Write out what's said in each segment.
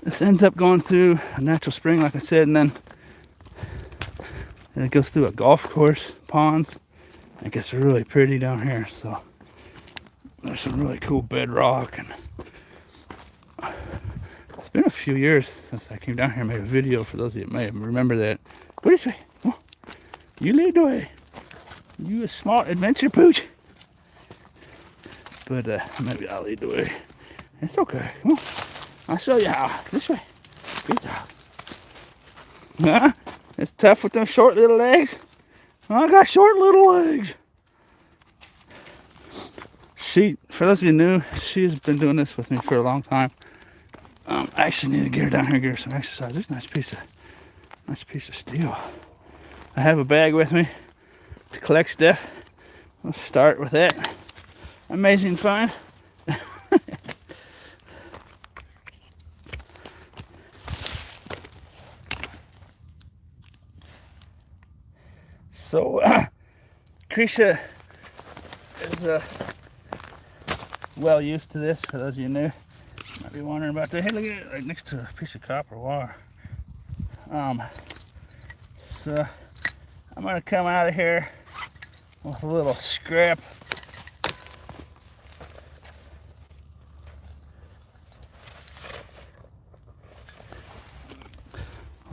This ends up going through a natural spring, like I said, and then it goes through a golf course, ponds. It gets really pretty down here, so there's some really cool bedrock, and it's been a few years since I came down here and made a video. For those of you that may remember that. Go this way. Come on. You lead the way. You a smart adventure pooch. But maybe I'll lead the way. It's okay. Come on. I'll show you how. This way. Good job. Huh? It's tough with them short little legs. I got short little legs. For those of you new, she's been doing this with me for a long time. I actually need to get her down here and get her some exercise. There's a nice piece of steel. I have a bag with me to collect stuff. Let's start with that amazing find. So, Creesha is well used to this. For those of you new, might be wondering about that. Hey, look at it, right next to a piece of copper wire. So I'm gonna come out of here with a little scrap.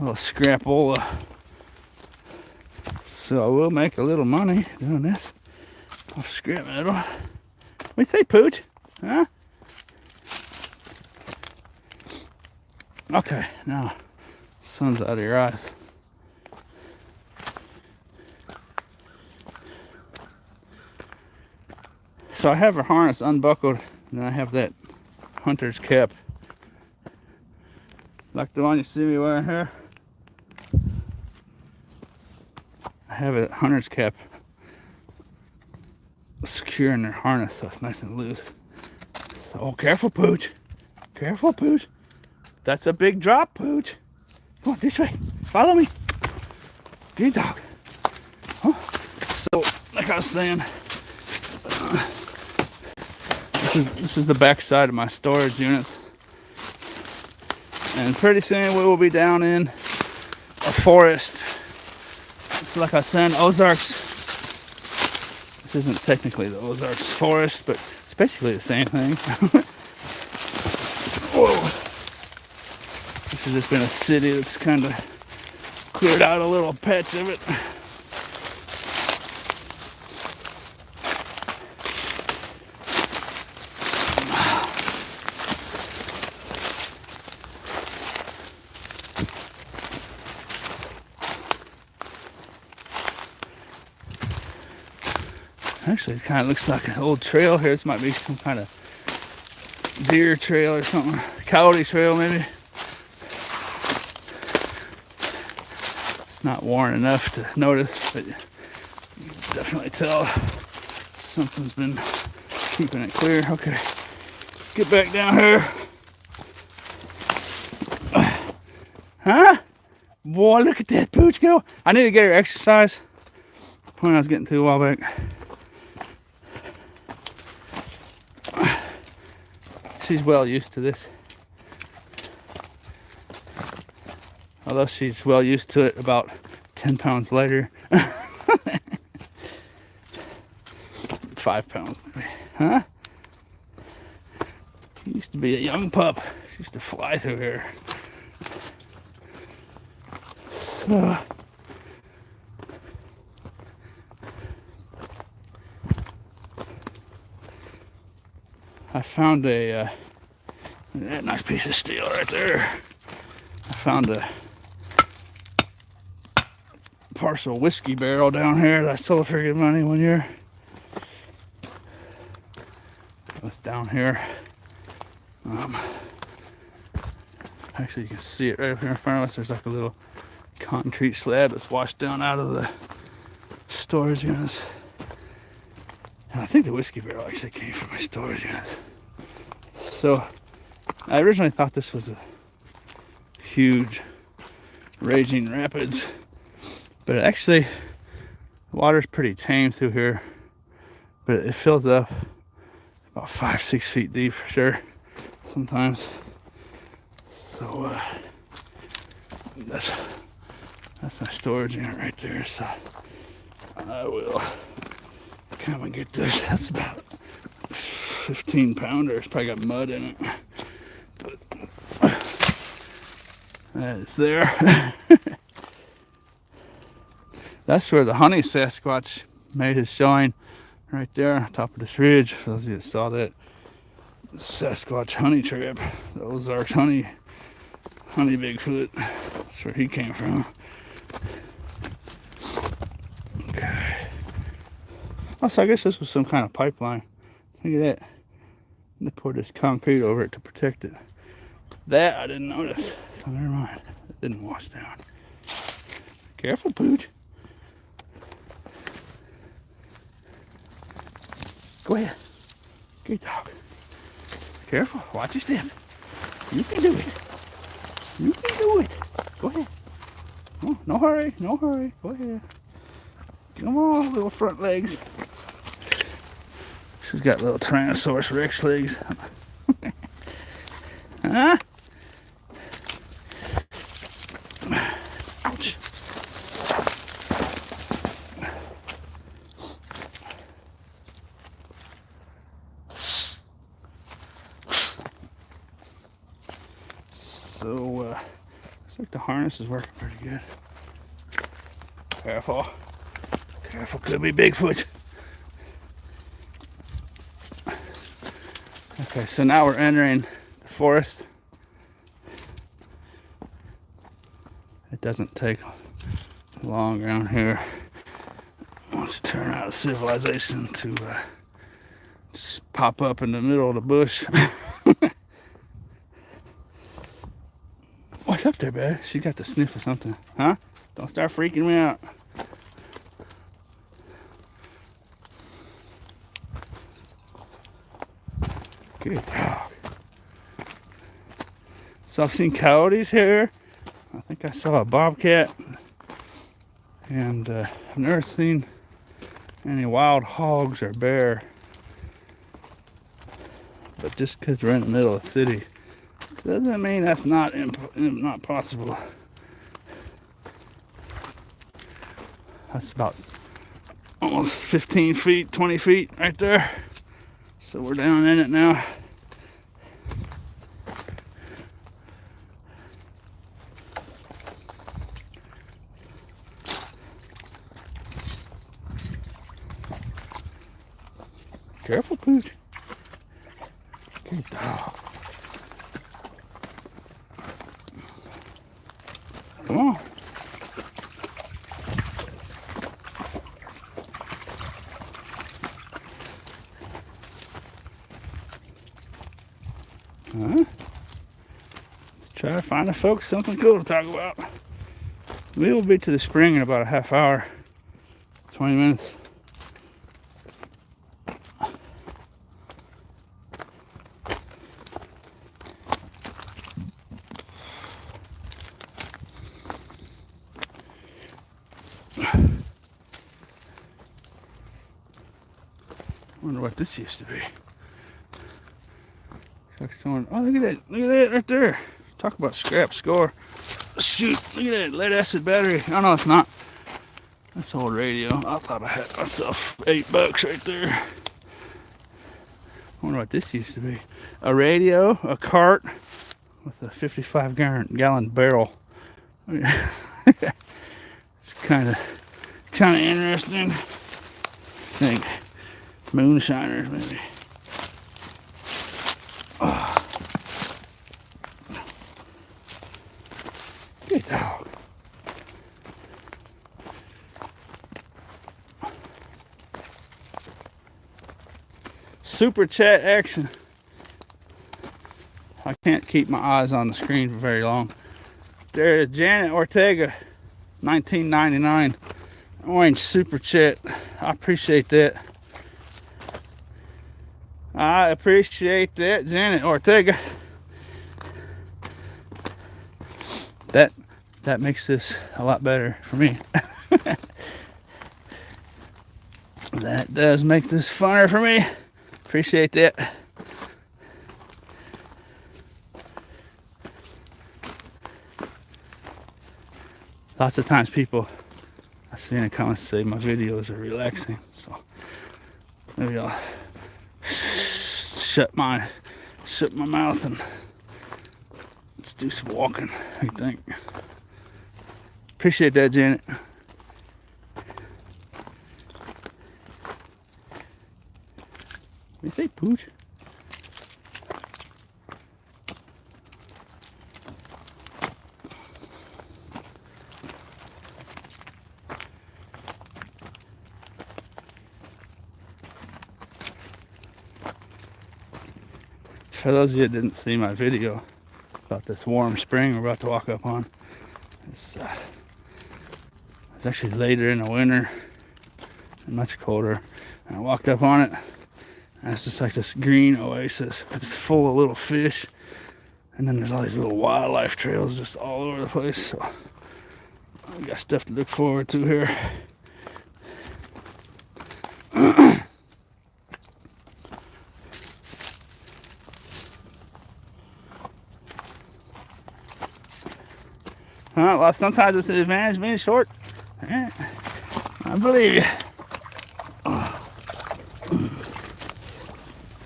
A little scrapola. So we'll make a little money doing this off scrap metal. What do you think, Pooch? Huh? Okay, now sun's out of your eyes. So I have her harness unbuckled, and I have that hunter's cap, like the one you see me wearing here. I have a hunter's cap secure in their harness, so it's nice and loose. So careful, Pooch. Careful, Pooch. That's a big drop, Pooch. Come on, this way. Follow me. Good dog. Huh? So, like I was saying, this is the back side of my storage units, and pretty soon we will be down in a forest. It's like I was saying, Ozarks. This isn't technically the Ozarks forest, but it's basically the same thing. Whoa. This has just been a city that's kind of cleared out a little patch of it. Actually, it kind of looks like an old trail here. This might be some kind of deer trail or something. Coyote trail, maybe. It's not worn enough to notice, but you can definitely tell something's been keeping it clear. Okay, get back down here. Huh? Boy, look at that Pooch go. I need to get her exercise. Point I was getting to a while back. She's well used to this. Although she's well used to it about 10 pounds later. 5 pounds maybe. Huh? She used to be a young pup. She used to fly through here. So I found a nice piece of steel right there. I found a parcel whiskey barrel down here that I sold for good money one year. It was down here. Actually, you can see it right up here in front of us. There's like a little concrete slab that's washed down out of the storage units. And I think the whiskey barrel actually came from my storage units. So I originally thought this was a huge raging rapids, but actually the water's pretty tame through here, but it fills up about 5-6 feet deep for sure sometimes. So that's my storage unit right there. So I will come and get this. That's about 15 pounders. Probably got mud in it, but that is there. That's where the honey Sasquatch made his shine, right there on top of this ridge. For those of you that saw that Sasquatch honey trip, the Ozarks honey Bigfoot. That's where he came from. Okay. Also, I guess this was some kind of pipeline. Look at that. They poured this concrete over it to protect it. That I didn't notice. So never mind. It didn't wash down. Careful, Pooch. Go ahead. Good dog. Careful. Watch your step. You can do it. You can do it. Go ahead. Oh, no hurry. No hurry. Go ahead. Come on, little front legs. She's got little Tyrannosaurus Rex legs. Huh? Ouch. So, looks like the harness is working pretty good. Careful. Careful, could be Bigfoot. Okay, so now we're entering the forest. It doesn't take long around here once you turn out of civilization to just pop up in the middle of the bush. What's up there, babe? She got the sniff or something, huh? Don't start freaking me out. Good dog. So I've seen coyotes here. I think I saw a bobcat. And I've never seen any wild hogs or bear. But just because we're in the middle of the city doesn't mean that's not possible. That's about almost 15 feet, 20 feet right there. So we're down in it now. Careful, Pooch. Good dog. Come on. Let's try to find the folks something cool to talk about. We will be to the spring in about a half hour, 20 minutes. Wonder what this used to be. Looks like someone. Oh, look at that right there. Talk about scrap score. Shoot, look at that lead acid battery. Oh no, it's not. That's old radio. I thought I had myself $8 right there. Wonder what this used to be. A radio, a cart with a 55-gallon barrel. It's kind of interesting. I think moonshiners maybe. Oh. Good dog. Super chat action. I can't keep my eyes on the screen for very long. There's Janet Ortega, 1999. Orange super chat. I appreciate that. I appreciate that, Janet Ortega. That makes this a lot better for me. That does make this funner for me. Appreciate that. lots of times people I see in the comments say my videos are relaxing, so maybe I'll shut my mouth and let's do some walking. I think. Appreciate that, Janet. You say pooch? For those of you that didn't see my video about this warm spring we're about to walk up on, it's actually later in the winter and much colder. And I walked up on it, and it's just like this green oasis. It's full of little fish, and then there's all these little wildlife trails just all over the place. So we got stuff to look forward to here. Well, sometimes it's an advantage being short. I believe you.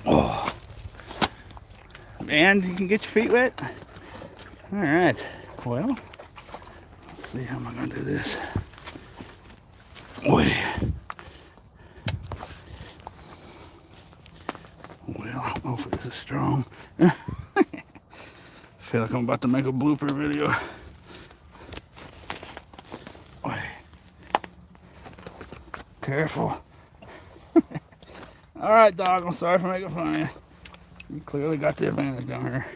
Oh. And you can get your feet wet. All right. Well, let's see how am I going to do this. Well, hopefully this is strong. I feel like I'm about to make a blooper video. Careful. All right, dog. I'm sorry for making fun of you. You clearly got the advantage down here.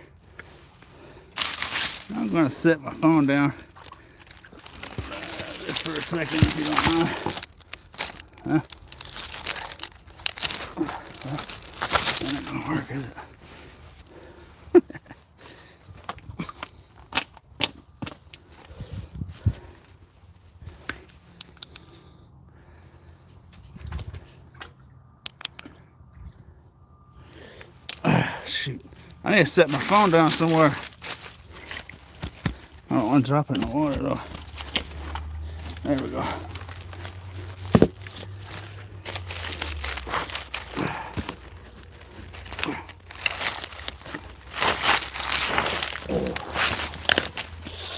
I'm going to set my phone down just for a second, if you don't mind. That ain't gonna work, is it? Shoot. I need to set my phone down somewhere. I don't want to drop it in the water though. There we go.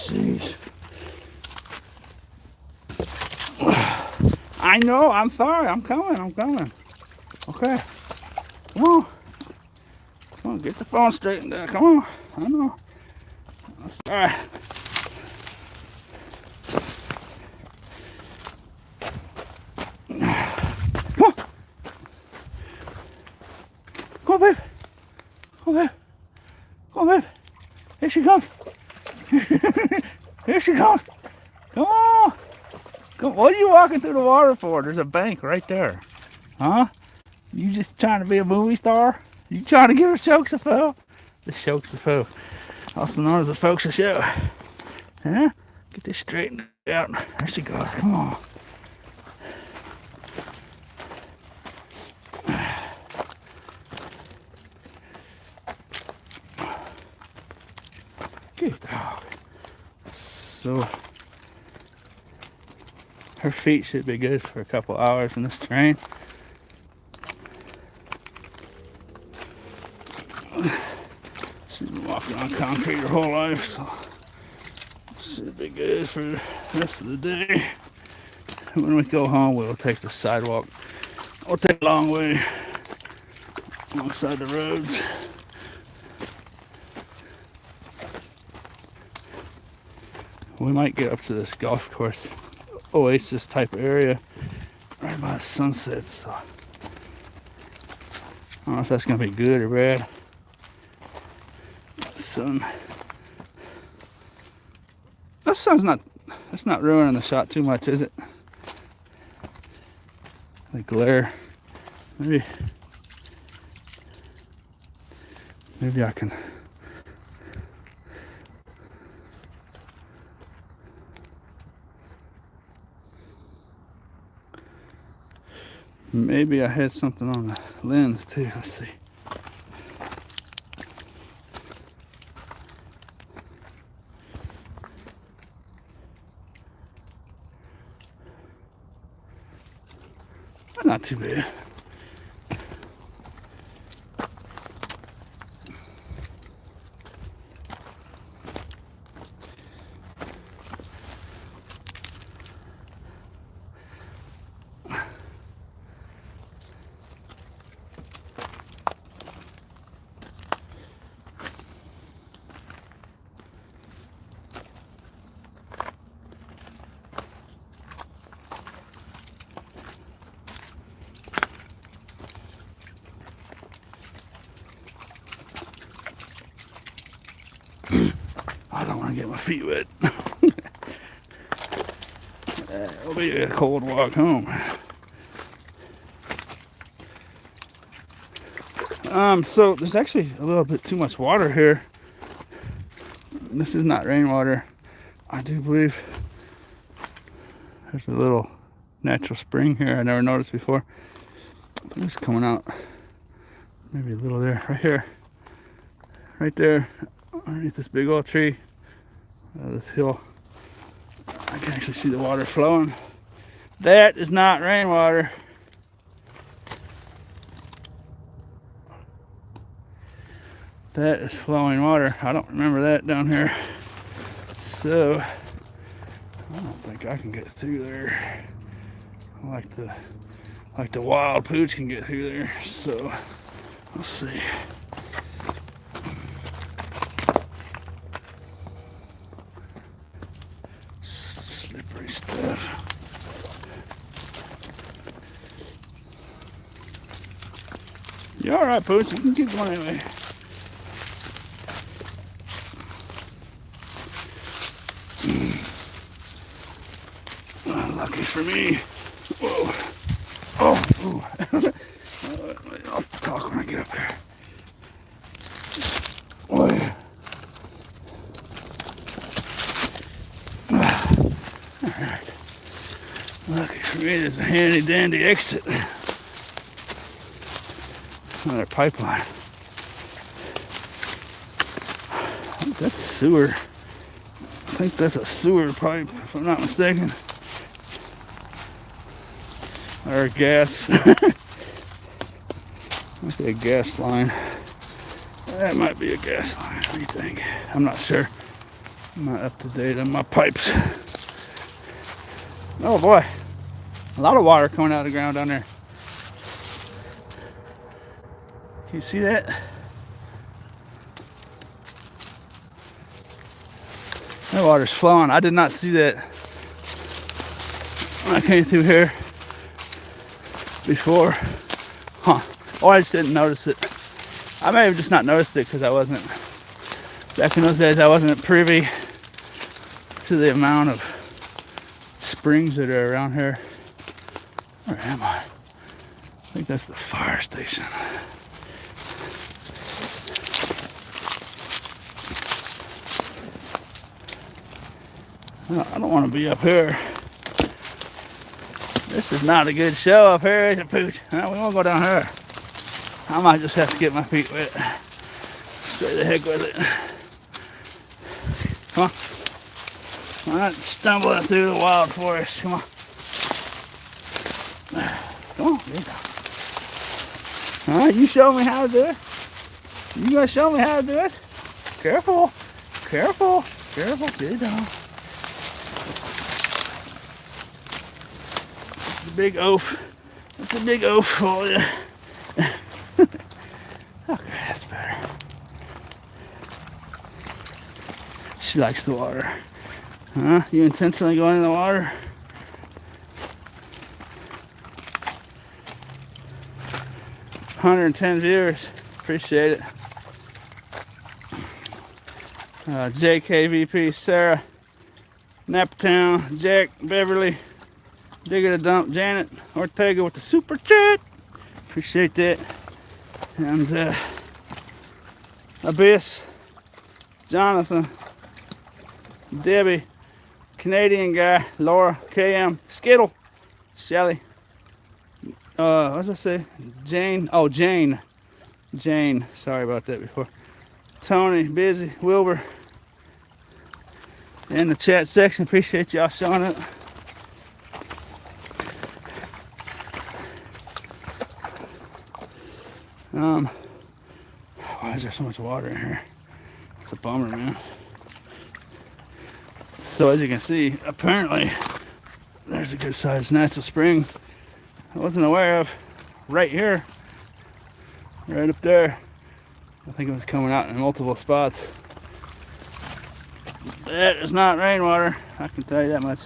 Jeez. I know, I'm sorry. I'm coming. Okay. Come on. Come on, get the phone straightened out. Come on. I know. That's all right. Come on. Come on, babe. Come on, babe. Come on, babe. Here she comes. Here she comes. Come on. Come. What are you walking through the water for? There's a bank right there. Huh? You just trying to be a movie star? You trying to give her Shokes a foe? The Shokes a foe. Also known as the folks of show. Huh? Get this straightened out. There she goes. Come on. Good dog. So her feet should be good for a couple hours in this terrain. She's been walking on concrete her whole life, so should be good for the rest of the day. When we go home, we'll take the sidewalk. We'll take a long way alongside the roads. We might get up to this golf course oasis type area right by the sunset, so I don't know if that's gonna be good or bad. Sun. That sun's that's not ruining the shot too much, is it? The glare. Maybe I can. Maybe I had something on the lens too. Let's see. Not too bad. I don't want to get my feet wet. It'll be a cold walk home. So there's actually a little bit too much water here. This is not rainwater. I do believe there's a little natural spring here I never noticed before. But it's coming out. Maybe a little there, right here. Right there, underneath this big old tree. This hill. I can actually see the water flowing. That is not rainwater. That is flowing water. I don't remember that down here. So I don't think I can get through there. Like the wild pooch can get through there. So let's see. Slippery stuff. You all right, pooch? You can keep going anyway. Lucky for me. Whoa. Oh. I'll talk when I get up there. Oh, yeah. Alright. Lucky for me, there's a handy dandy exit. Another pipeline. I think that's sewer. I think that's a sewer pipe, if I'm not mistaken. Or gas. Might be a gas line. That might be a gas line. What do you think? I'm not sure. I'm not up to date on my pipes. Oh boy. A lot of water coming out of the ground down there. Can you see that? That water's flowing. I did not see that when I came through here before. Huh. Or I just didn't notice it. I may have just not noticed it because I wasn't, back in those days, I wasn't privy to the amount of springs that are around here. Where am I? I think that's the fire station. I don't want to be up here. This is not a good show up here, is it, Pooch? No, we won't go down here. I might just have to get my feet wet. Say the heck with it. Come on. I'm not stumbling through the wild forest. Come on. Come on. There you go. All right, you show me how to do it. You gonna show me how to do it? Careful. Careful. Careful. Good dog. Big oaf. That's a big oaf for you. Okay, that's better. She likes the water. Huh? You intentionally going in the water? $110 viewers. Appreciate it. JKVP, Sarah, Naptown, Jack, Beverly, Digger the Dump, Janet, Ortega with the super chat. Appreciate that. And Abyss, Jonathan, Debbie, Canadian guy, Laura, KM, Skittle, Shelly. What does I say? Jane. Oh, Jane. Jane. Sorry about that before. Tony, Busy, Wilbur. In the chat section. Appreciate y'all showing up. Why is there so much water in here? It's a bummer, man. So as you can see, apparently there's a good sized natural spring I wasn't aware of right here, right up there. I think it was coming out in multiple spots. That is not rainwater, I can tell you that much.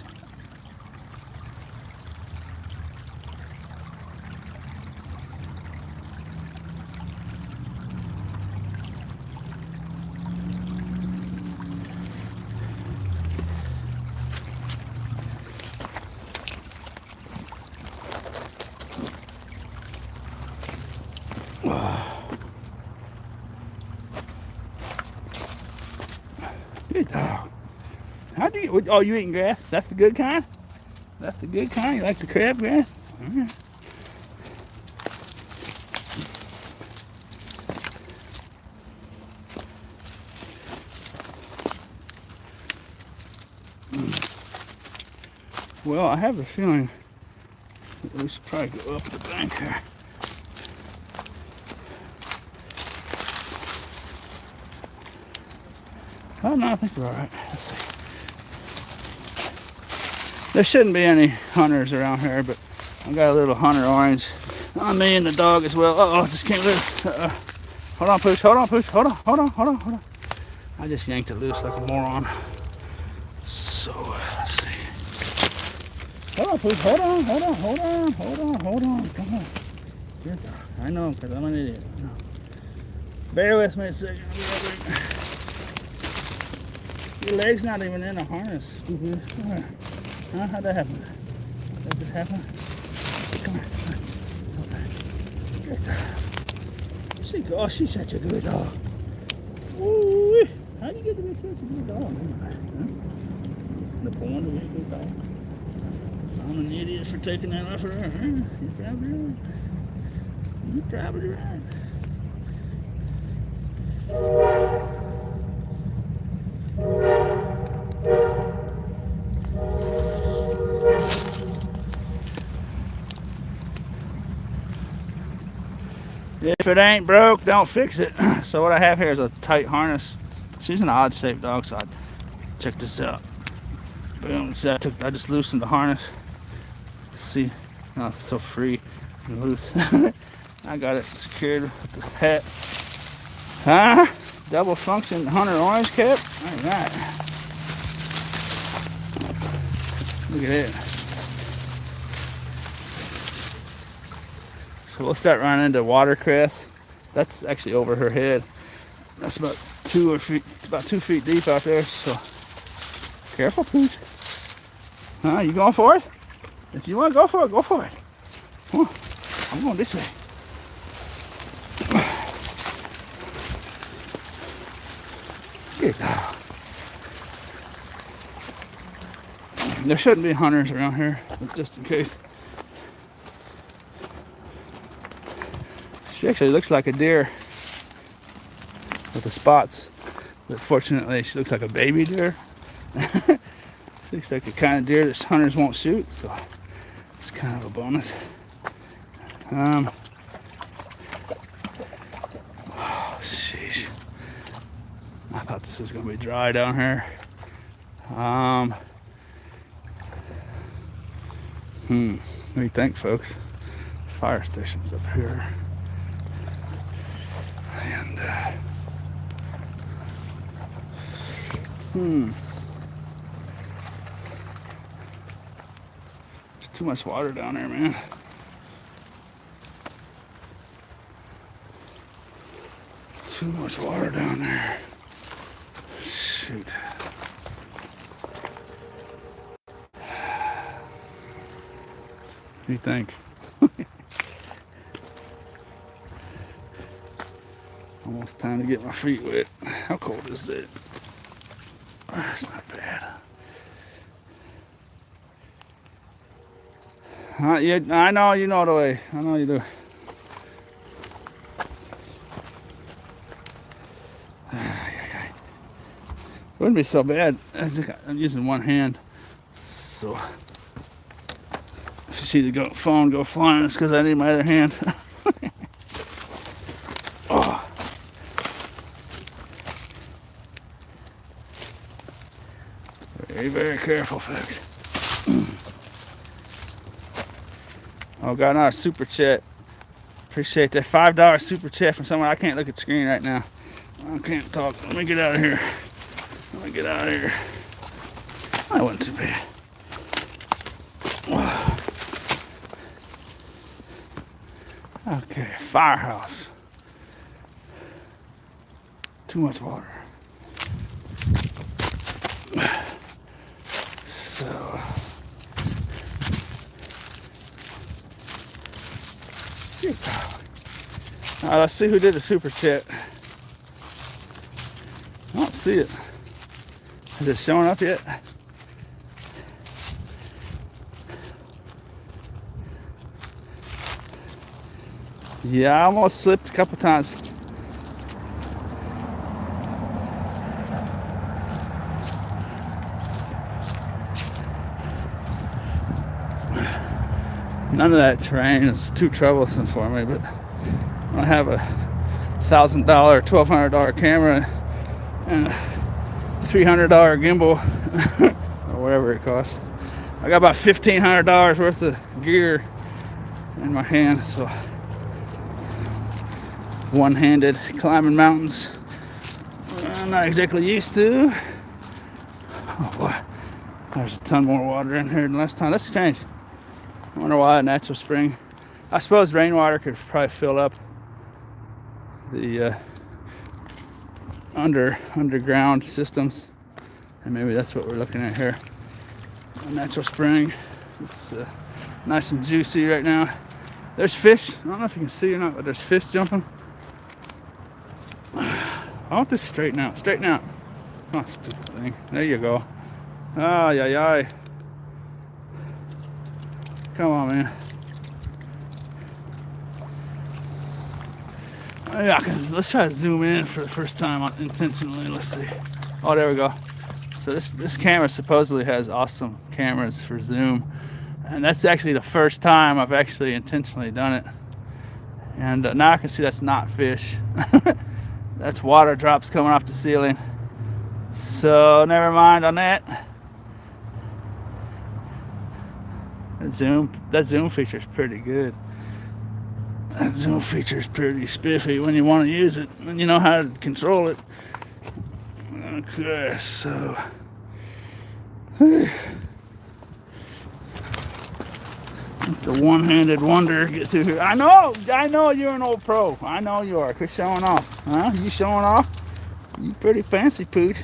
Good dog. How'd you get? Oh, you eating grass? That's the good kind? That's the good kind? You like the crab grass? All right. Well, I have a feeling that we should probably go up the bank here. Oh, no, I think we're all right. Let's see. There shouldn't be any hunters around here, but I got a little hunter orange on me and the dog as well. Uh-oh, it just came loose. Hold on, Pooch. Hold on, Pooch. Hold on. I just yanked it loose like a moron. So, let's see. Hold on, Pooch. Hold on. Come on. Good dog. I know, because I'm an idiot. Bear with me a second. Your leg's not even in a harness, stupid. Huh? How'd that happen? Did that just happen? Come on. So bad. Good dog. Oh, she's such a good dog. Ooh, how'd you get to be such a good dog? Huh? The point to be a good dog. I'm an idiot for taking that off of her. Huh? You're probably right. If it ain't broke, don't fix it. So what I have here is a tight harness. She's an odd shaped dog, so check this out. Boom, see, I just loosened the harness. See, now it's so free and loose. I got it secured with the hat. Huh? Double function hunter orange cap. All right. Look at it. So we'll start running into watercress. That's actually over her head. That's about 2 feet deep out there. So careful, Pooch. Huh? You going for it? If you want to go for it, go for it. Come on. I'm going this way. Good dog. There shouldn't be hunters around here, but just in case. She actually looks like a deer with the spots, but fortunately she looks like a baby deer. She looks like the kind of deer that hunters won't shoot, so it's kind of a bonus. Oh, sheesh. I thought this was going to be dry down here. What do you think, folks? Fire station's up here. And, there's too much water down there, man. Too much water down there. Shoot. What do you think? Almost time to get my feet wet. How cold is it? That's not bad. I know you know the way. I know you do. It wouldn't be so bad. I'm using one hand, so if you see the phone go flying, it's because I need my other hand. Very, very careful, folks. Oh, got another super chat. Appreciate that $5 super chat from someone. I can't look at the screen right now. I can't talk. Let me get out of here. That wasn't too bad. Okay, firehouse. Too much water. So, let's see who did the super chat. I don't see it. Is it showing up yet? Yeah, I almost slipped a couple times. None of that terrain is too troublesome for me, but I have a $1,000, $1,200 camera and a $300 gimbal or whatever it costs. I got about $1,500 worth of gear in my hand, so one-handed climbing mountains I'm not exactly used to. Oh boy, there's a ton more water in here than last time. Let's change. I wonder why a natural spring. I suppose rainwater could probably fill up the underground systems, and maybe that's what we're looking at here. A natural spring. It's nice and juicy right now. There's fish. I don't know if you can see or not, but there's fish jumping. I want this straighten out. Straighten out. Oh, stupid thing. There you go. Ah, yeah. Come on, man. Yeah, let's try to zoom in for the first time intentionally. Let's see. Oh, there we go. So this camera supposedly has awesome cameras for zoom, and that's actually the first time I've actually intentionally done it. And now I can see that's not fish. That's water drops coming off the ceiling. So never mind on that. That zoom feature is pretty good. That zoom feature is pretty spiffy when you want to use it and you know how to control it. Okay, so the one-handed wonder get through here. I know you're an old pro. I know you are. Quit showing off, huh? You showing off? You pretty fancy, pooch.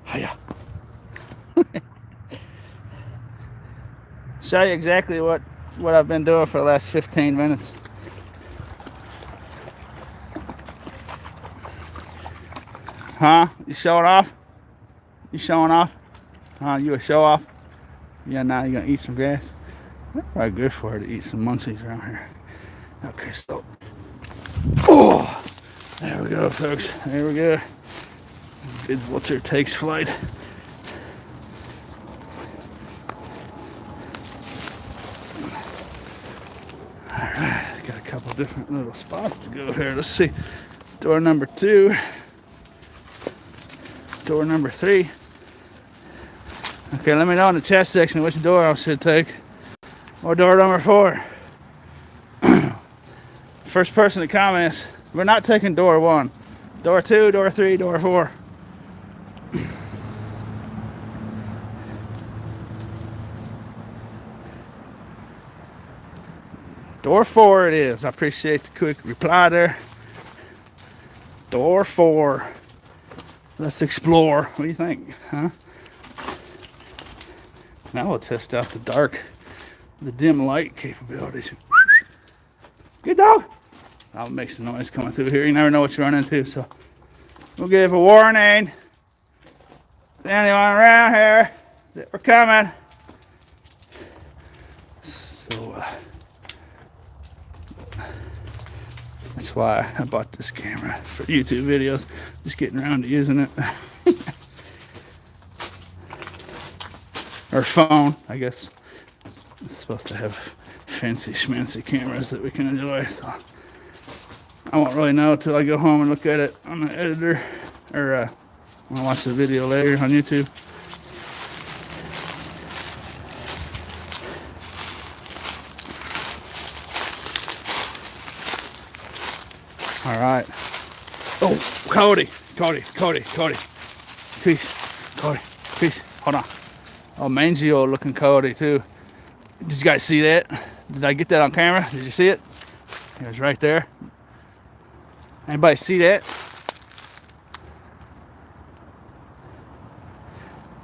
Hiya. Show you exactly what I've been doing for the last 15 minutes. Huh? You showing off? You showing off? Huh? You a show off? Yeah, now you're gonna eat some grass? That's probably good for her to eat some munchies around here. Okay, so. Oh! There we go, folks. There we go. Good Vulture takes flight. Alright, got a couple different little spots to go here. Let's see. Door number 2. Door number 3. Okay, let me know in the chat section which door I should take. Or door number 4. First person that comments, we're not taking door 1. Door 2, door 3, door 4. Door 4 it is. I appreciate the quick reply there. Door 4. Let's explore. What do you think, huh? Now we'll test out the dim light capabilities. Good dog. I'll make some noise coming through here. You never know what you run into, so we'll give a warning. Is anyone around here that we're coming? So that's why I bought this camera for YouTube videos. Just getting around to using it. Or phone, I guess. It's supposed to have fancy schmancy cameras that we can enjoy. So I won't really know until I go home and look at it on the editor, or when I watch the video later on YouTube. All right. Oh, Coyote. Creesha. Hold on. Oh, mangy old looking coyote too. Did you guys see that? Did I get that on camera? Did you see it? It was right there. Anybody see that?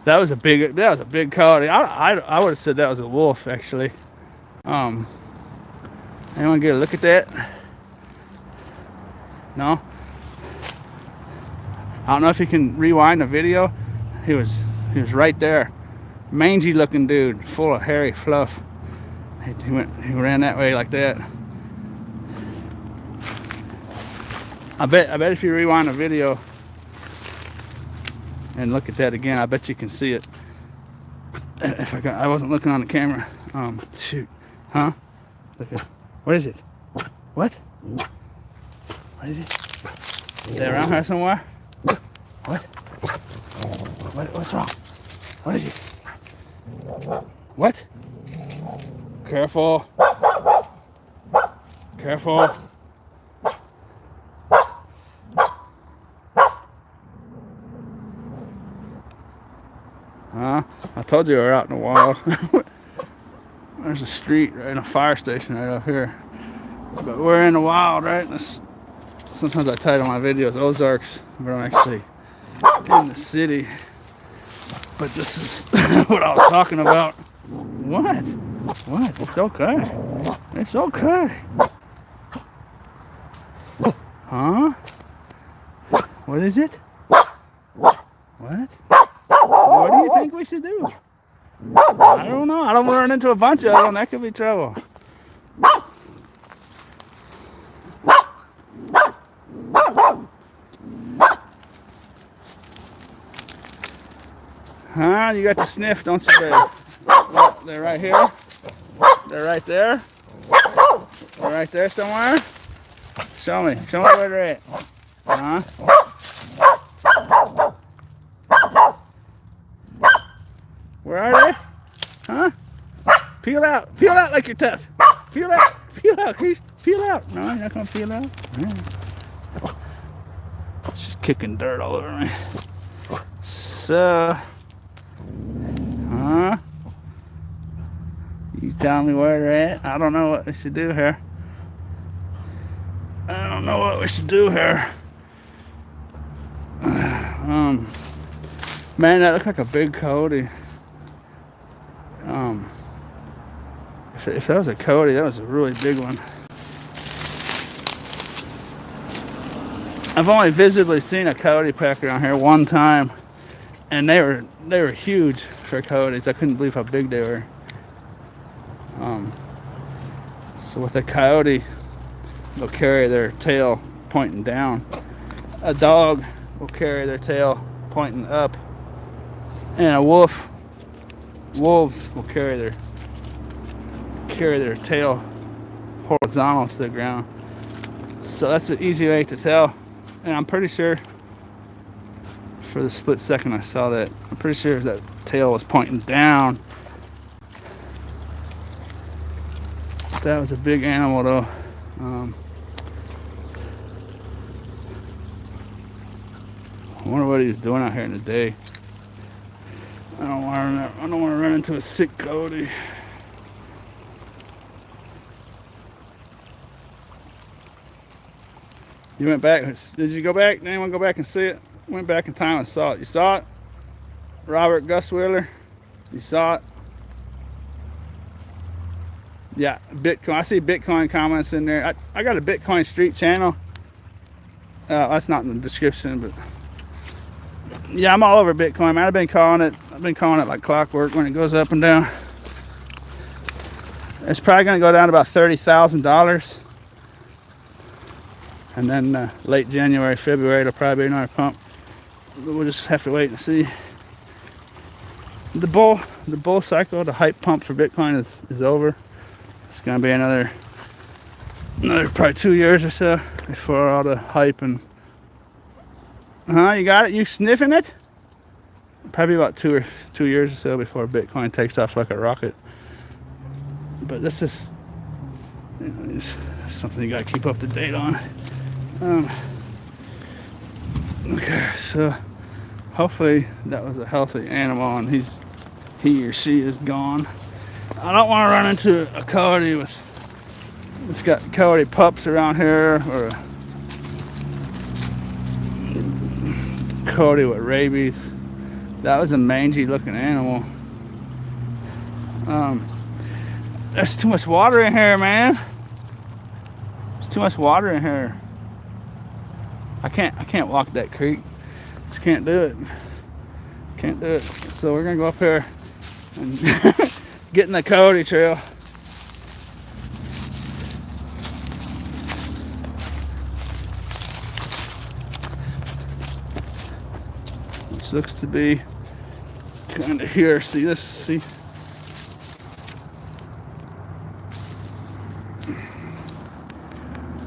That was a big coyote. I would have said that was a wolf actually. Anyone get a look at that? No? I don't know if you can rewind the video. He was right there. Mangy looking dude, full of hairy fluff. He ran that way like that. I bet if you rewind the video and look at that again, I bet you can see it. I wasn't looking on the camera. Shoot. Huh? Look at, what is it? What? What is it? Is that around here somewhere? What? What's wrong? What is it? What? Careful. Careful. I told you we were out in the wild. There's a street right, and a fire station right up here. But we're in the wild, right? Sometimes I title my videos Ozarks, but I'm actually in the city. But this is what I was talking about. What? What? It's okay. It's okay. Huh? What is it? What? What do you think we should do? I don't know. I don't want to run into a bunch of them. That could be trouble. Huh? You got to sniff, don't you, babe? What, they're right here? They're right there? They're right there somewhere? Show me. Show me where they're at. Huh? Where are they? Huh? Peel out. Peel out like you're tough. Peel out. Peel out, Creesha. Peel out. No, you're not going to peel out. Yeah. She's kicking dirt all over me. So, huh? You tell me where they're at? I don't know what we should do here. Man, that looked like a big coyote. If that was a coyote, that was a really big one. I've only visibly seen a coyote pack around here one time, and they were huge for coyotes. I couldn't believe how big they were. So with a coyote, they'll carry their tail pointing down. A dog will carry their tail pointing up, and wolves will carry their tail horizontal to the ground. So that's an easy way to tell. And I'm pretty sure, for the split second I saw that, I'm pretty sure that tail was pointing down. That was a big animal though. I wonder what he was doing out here in the day. I don't want to run into a sick coyote. You went back. Did you go back? Did anyone go back and see it? Went back in time and saw it. You saw it? Robert Gus Wheeler? You saw it? Yeah, Bitcoin. I see Bitcoin comments in there. I got a Bitcoin Street channel. That's not in the description, but yeah, I'm all over Bitcoin, man. I've been calling it like clockwork when it goes up and down. It's probably going to go down to about $30,000. And then late January, February, it'll probably be another pump. We'll just have to wait and see. The bull cycle, the hype pump for Bitcoin is over. It's going to be another another probably 2 years or so before all the hype and you got it? You sniffing it? Probably about 2 years or so before Bitcoin takes off like a rocket. But this is, it's something you gotta keep up to date on. Okay, so hopefully that was a healthy animal and he or she is gone. I don't want to run into a coyote with, it's got coyote pups around here, or a coyote with rabies. That was a mangy looking animal. There's too much water in here, man. There's too much water in here. I can't walk that creek. Just can't do it. Can't do it. So we're gonna go up here and get in the Coyote trail. Which looks to be kind of here. See this? See?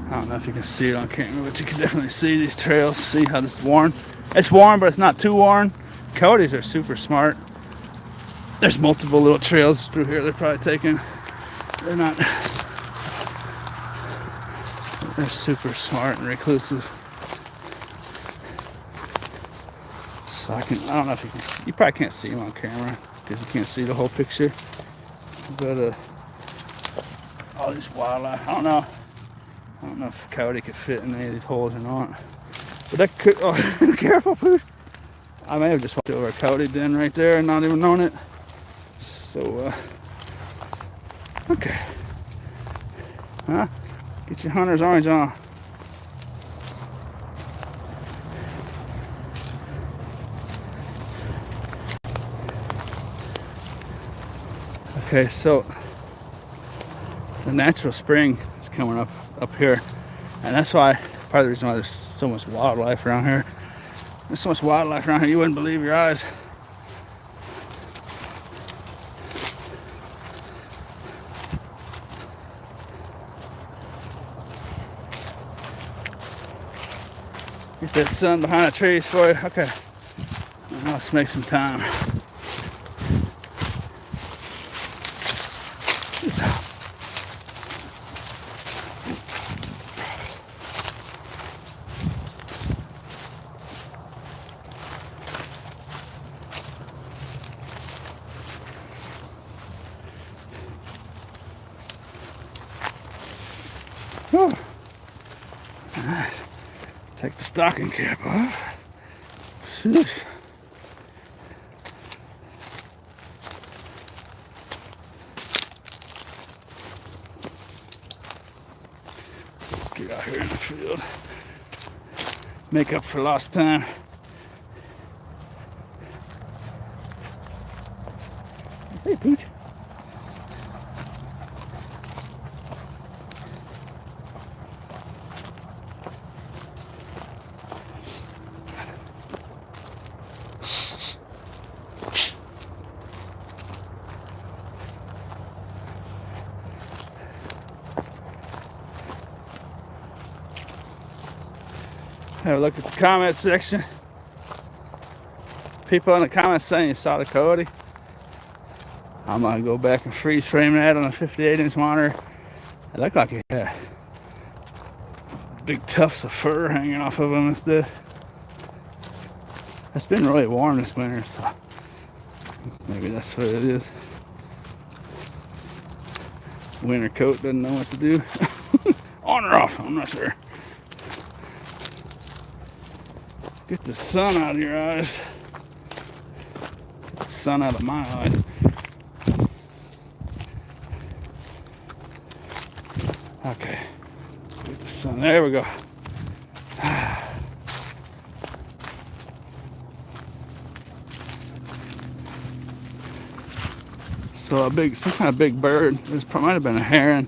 I don't know if you can see it on camera, but you can definitely see these trails. See how it's worn? It's worn, but it's not too worn. Coyotes are super smart. There's multiple little trails through here they're probably taking. They're not. They're super smart and reclusive. So I don't know if you can see, you probably can't see them on camera because you can't see the whole picture. But all this wildlife, I don't know if a coyote could fit in any of these holes or not. But that could, oh, careful, Pooch. I may have just walked over a coyote den right there and not even known it. So, okay. Huh? Get your hunter's orange on. Okay, so the natural spring is coming up here, and that's why, part of the reason why there's so much wildlife around here. There's so much wildlife around here you wouldn't believe your eyes. Get that sun behind the trees for you. Okay, now let's make some time. Whew. All right. Take the stocking cap off. Sheesh. Let's get out here in the field. Make up for lost time. Hey, Pooch. Have a look at the comment section. People in the comments saying you saw the coyote. I'm gonna go back and freeze frame that on a 58-inch monitor. It looked like it had big tufts of fur hanging off of him and stuff. It's been really warm this winter, so maybe that's what it is. Winter coat doesn't know what to do. On or off, I'm not sure. Get the sun out of your eyes. Get the sun out of my eyes. Okay. Get the sun. There we go. So some kind of big bird. This might have been a heron.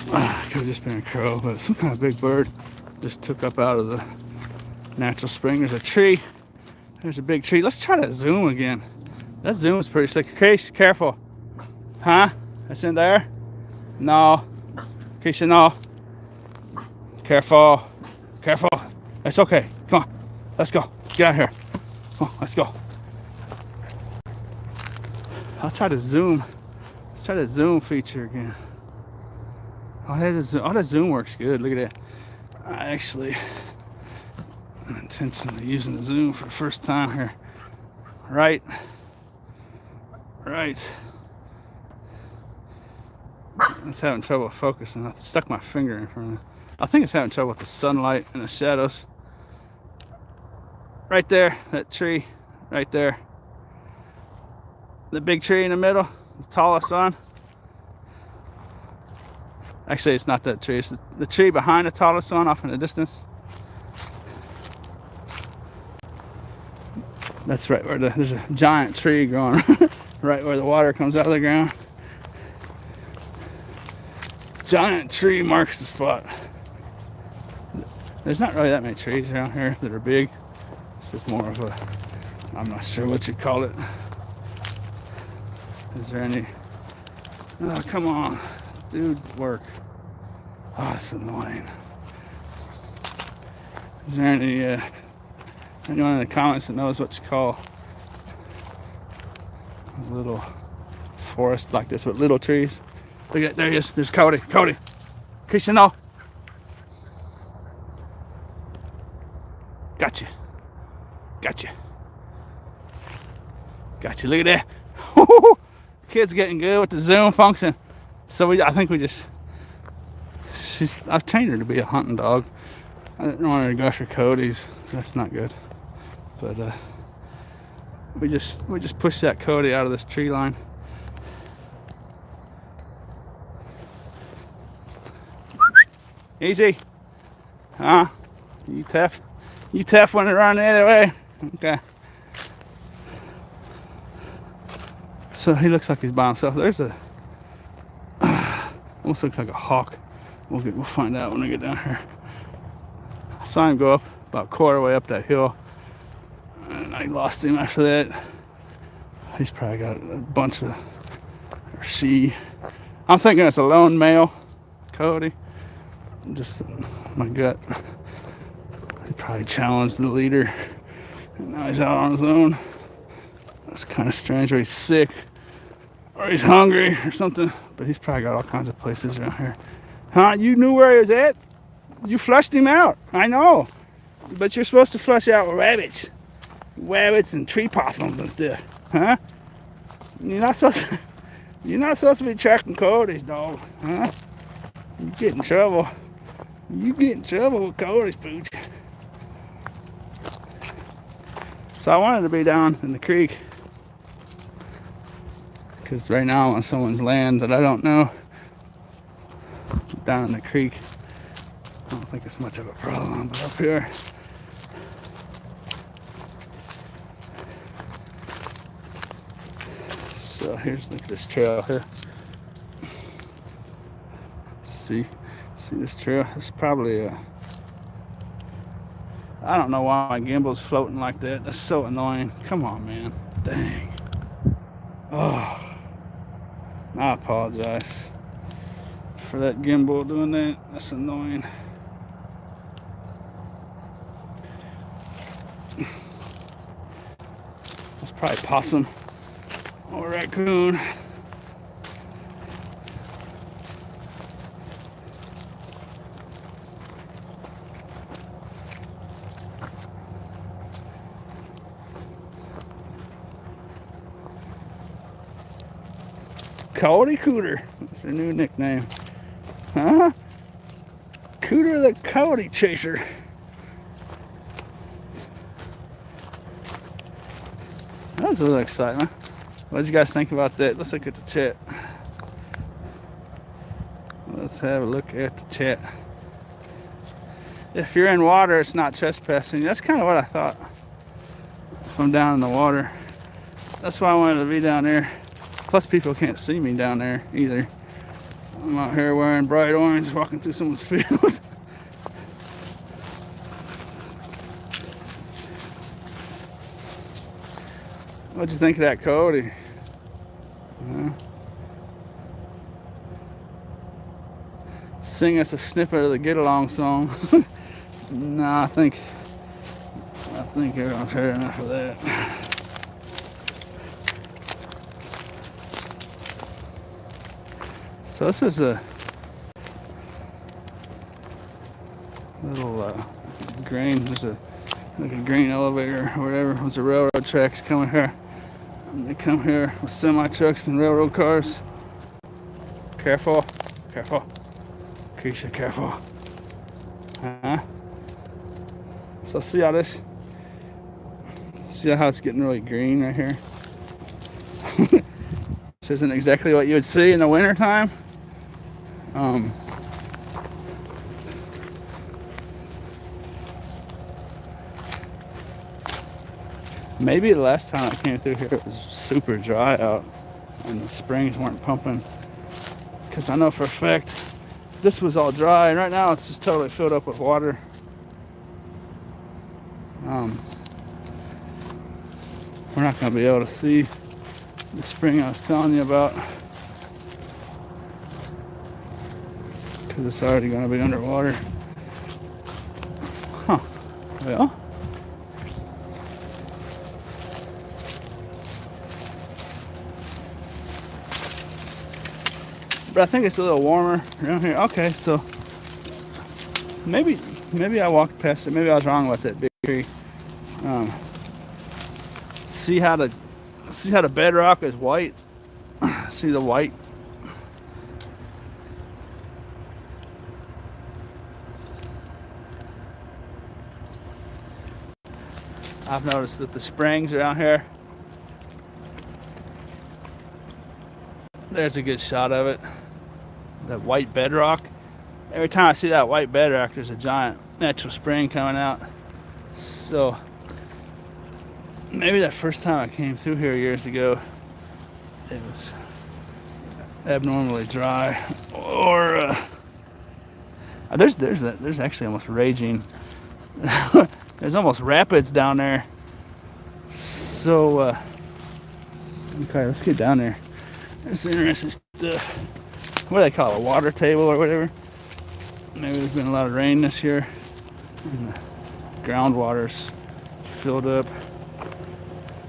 Could have just been a crow, but some kind of big bird just took up out of the natural spring. There's a tree. There's a big tree. Let's try that zoom again. That zoom is pretty slick. Creesha, careful. Huh? That's in there? No. Creesha, no. Careful. Careful. It's okay. Come on. Let's go. Get out of here. Come on, let's go. I'll try to zoom. Let's try the zoom feature again. Oh, that zoom works good. Look at that. I'm intentionally using the zoom for the first time here. Right. It's having trouble focusing. I stuck my finger in front of it. I think it's having trouble with the sunlight and the shadows. Right there, that tree, right there. The big tree in the middle, the tallest one. Actually, it's not that tree. It's the tree behind the tallest one off in the distance. That's right where there's a giant tree growing right where the water comes out of the ground. Giant tree marks the spot. There's not really that many trees around here that are big. It's just more of a, I'm not sure what you call it. Is there any? Oh, come on, dude, work. Oh, that's annoying. Is there anyone in the comments that knows what you call a little forest like this with little trees? Look at, there he is. There's Cody. Creesha, no. Gotcha. Look at that. Kid's getting good with the zoom function. So I think I've trained her to be a hunting dog. I didn't want her to go after Cody's. That's not good. But we just pushed that Cody out of this tree line. Easy. Huh? You tough when it run the other way. Okay. So he looks like he's by himself. There's almost looks like a hawk. We'll find out when we get down here. I saw him go up about a quarter way up that hill, and I lost him after that. He's probably got a bunch of, or she. I'm thinking it's a lone male, Cody. Just my gut. He probably challenged the leader, and now he's out on his own. That's kind of strange. Or he's sick, or he's hungry, or something. But he's probably got all kinds of places around here. Huh? You knew where he was at? You flushed him out. I know. But you're supposed to flush out rabbits and tree possums and stuff. Huh? You're not supposed to be tracking Cody's, dog. Huh? You get in trouble. You get in trouble with Cody's pooch. So I wanted to be down in the creek, because right now I'm on someone's land that I don't know. Down in the creek, I don't think it's much of a problem, but up here, so look at this trail here. See this trail? It's probably I don't know why my gimbal's floating like that. That's so annoying. Come on, man. Dang. Oh, I apologize for that gimbal doing that. That's annoying. That's probably possum or raccoon. Coyote Cooter. That's their new nickname. Huh? Cooter the Coyote Chaser. That's a little excitement. What did you guys think about that? Let's look at the chat. Let's have a look at the chat. If you're in water, it's not trespassing. That's kind of what I thought. If I'm down in the water. That's why I wanted to be down there. Plus, people can't see me down there either. I'm out here wearing bright orange, walking through someone's field. What'd you think of that Coyote? sing us a snippet of the Get Along song. No, I think you're gonna hear enough of that. So this is a little grain. There's like a grain elevator or whatever. There's the railroad tracks coming here. And they come here with semi trucks and railroad cars. Careful, careful, Creesha, careful. So see how this? See how it's getting really green right here? This isn't exactly what you would see in the wintertime. Maybe the last time I came through here it was super dry out and the springs weren't pumping. Because I know for a fact this was all dry and right now it's just totally filled up with water. We're not going to be able to see the spring I was telling you about because it's already going to be underwater. Huh. Well, but I think it's a little warmer around here. Okay, so maybe I walked past it. Maybe I was wrong about that big tree. See how the bedrock is white. See the white. I've noticed that the springs around here. There's a good shot of it. That white bedrock. Every time I see that white bedrock, there's a giant natural spring coming out. So maybe that first time I came through here years ago, it was abnormally dry. Or there's actually almost raging. There's almost rapids down there. So okay, let's get down there. There's interesting stuff. What do they call it? A water table or whatever? Maybe there's been a lot of rain this year. And the groundwater's filled up.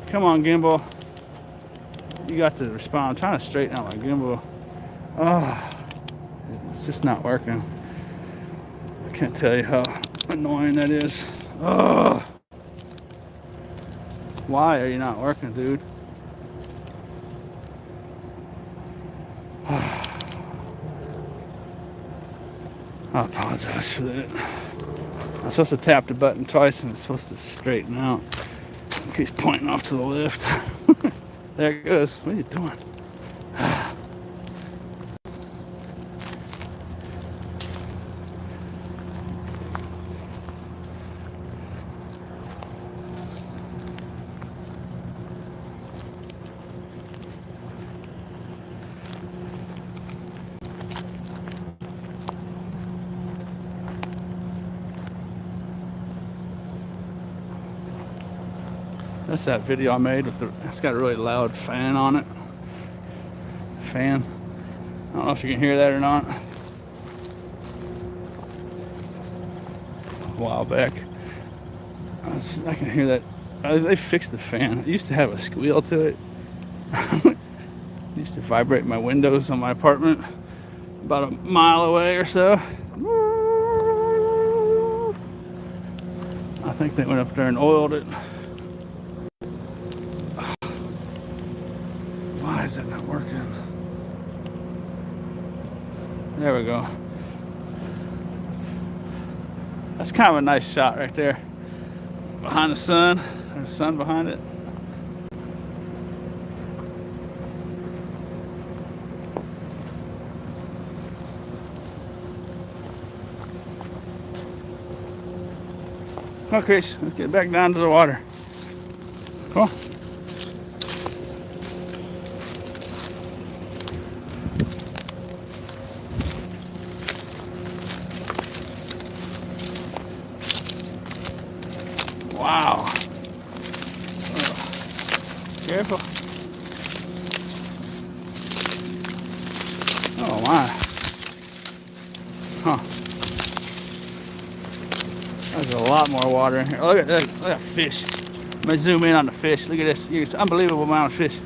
Come on, gimbal. You got to respond. I'm trying to straighten out my gimbal. Oh, it's just not working. I can't tell you how annoying that is. Oh, why are you not working, dude? I apologize for that. I'm supposed to tap the button twice and it's supposed to straighten out. It keeps pointing off to the left. There it goes. What are you doing? That's that video I made with it's got a really loud fan on it. Fan. I don't know if you can hear that or not. A while back. I can hear that. They fixed the fan. It used to have a squeal to it. It used to vibrate my windows on my apartment about a mile away or so. I think they went up there and oiled it. Why is that not working? There we go. That's kind of a nice shot right there. Behind the sun. There's the sun behind it. Come on, Chris. Let's get back down to the water. Come on. Wow. Careful. Oh my. Huh. There's a lot more water in here. Oh, look at that. Look at that fish. Let me zoom in on the fish. Look at this. It's an unbelievable amount of fish.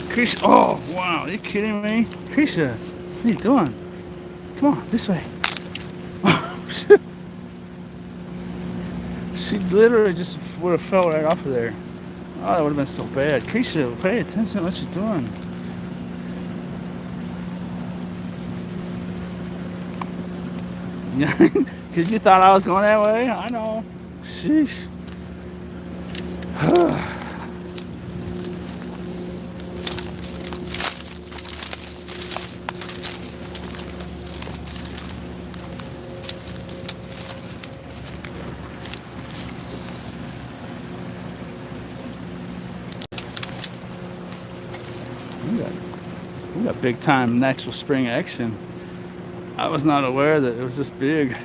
Creesha. Oh, wow. Are you kidding me? Creesha, what are you doing? Come on, this way. She literally just would have fell right off of there. Oh, that would have been so bad. Creesha, pay attention to what you're doing. Yeah, because you thought I was going that way? I know. Sheesh. We got big time natural spring action. I was not aware that it was this big.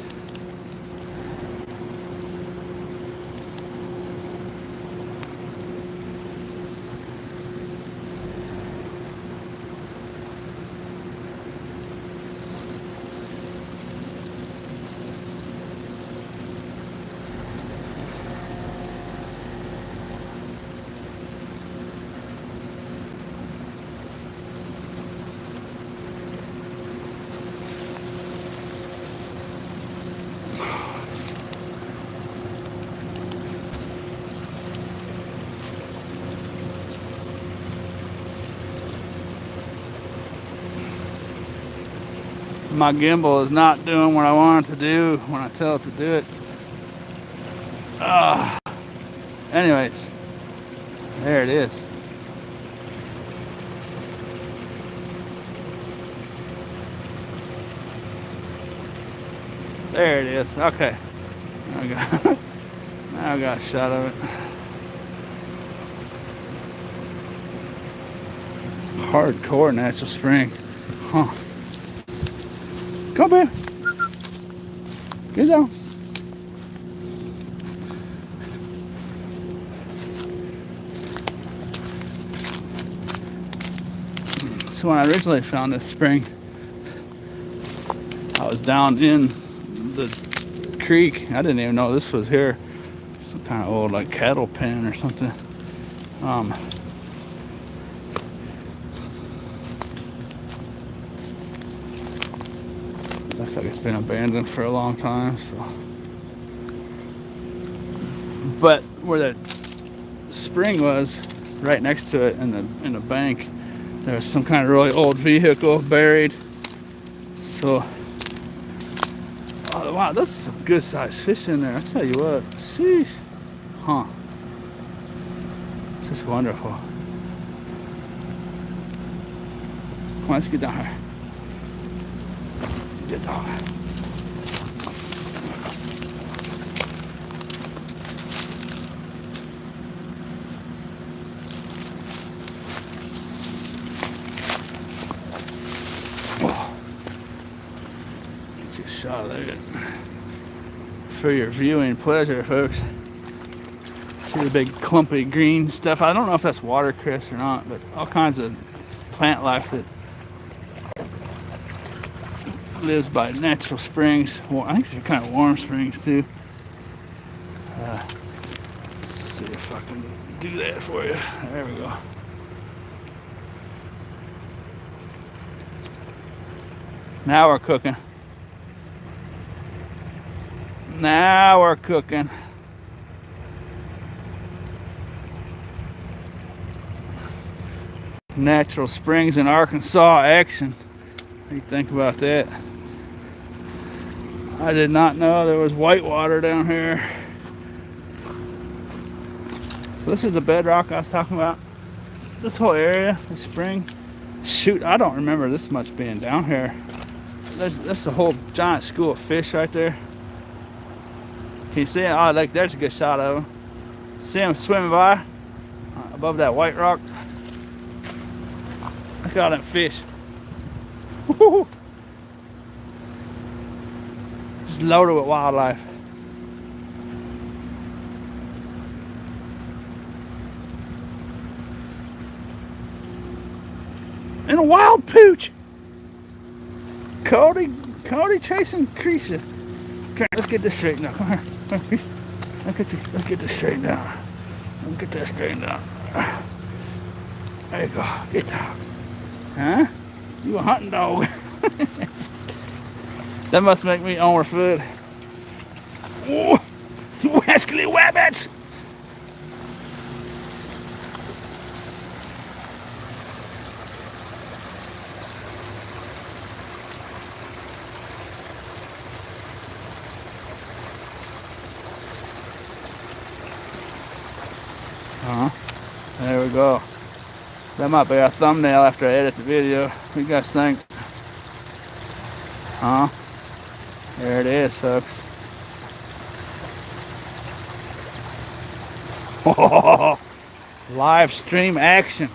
My gimbal is not doing what I want it to do when I tell it to do it. Anyways, there it is. There it is. Okay. Now I got a shot of it. Hardcore natural spring. Huh. Come here. Get down. So when I originally found this spring, I was down in the creek. I didn't even know this was here. Some kind of old like cattle pen or something. Looks like it's been abandoned for a long time. So, but where that spring was, right next to it in the bank, there was some kind of really old vehicle buried. So, oh wow, there's some good sized fish in there. I tell you what, sheesh, huh? It's just wonderful. Come on, let's get down here. Good dog. Oh. Get you a shot of it for your viewing pleasure, folks. See the big clumpy green stuff. I don't know if that's watercress or not, but all kinds of plant life that lives by natural springs. I think they're kind of warm springs too. Let's see if I can do that for you. There we go. Now we're cooking. Now we're cooking. Natural springs in Arkansas action. What do you think about that? I did not know there was white water down here. So this is the bedrock I was talking about. This whole area, the spring. Shoot, I don't remember this much being down here. That's a whole giant school of fish right there. Can you see it? Oh, like there's a good shot of them. See them swimming by above that white rock. Look at all them fish. Woo-hoo-hoo. Just loaded with wildlife. And a wild pooch. Coyote chasing Creesha. Okay, let's get this straightened out. Come here. Come here. Let's get this straightened out. Let's get that straightened out. There you go. Get down. Huh? You a hunting dog. That must make me on her foot. Oh, rascally wabbits! There we go. That might be our thumbnail after I edit the video. What do you guys think? There it is, folks. Oh, live stream action.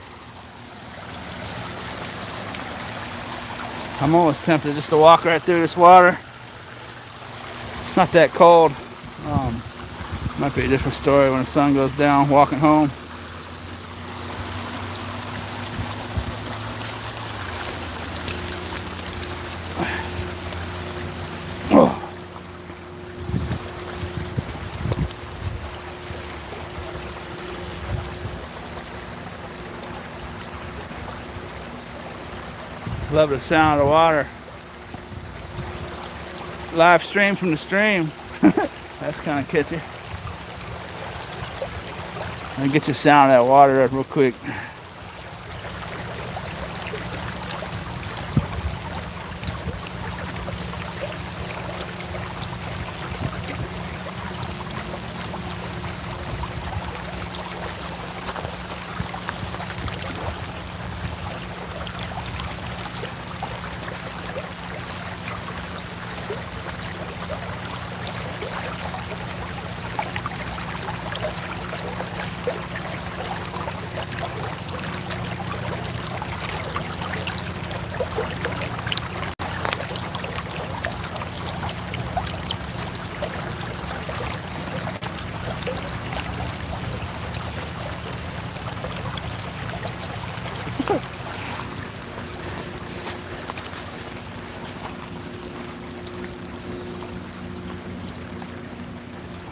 I'm almost tempted just to walk right through this water. It's not that cold. Might be a different story when the sun goes down walking home. Love the sound of the water. Live stream from the stream. That's kind of catchy. Let me get you sound of that water up real quick.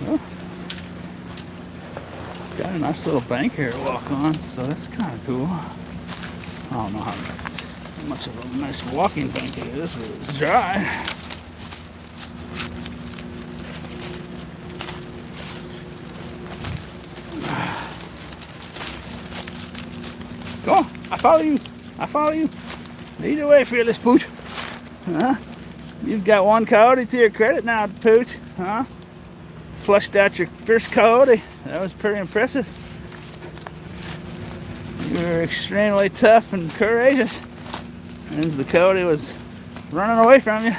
Well, got a nice little bank here to walk on, so that's kind of cool. I don't know how much of a nice walking bank it is, but it's dry. Go on, I follow you. I follow you. Lead the way, fearless pooch. Huh? You've got one coyote to your credit now, pooch. Huh? Flushed out your first coyote. That was pretty impressive. You were extremely tough and courageous. And the coyote was running away from you.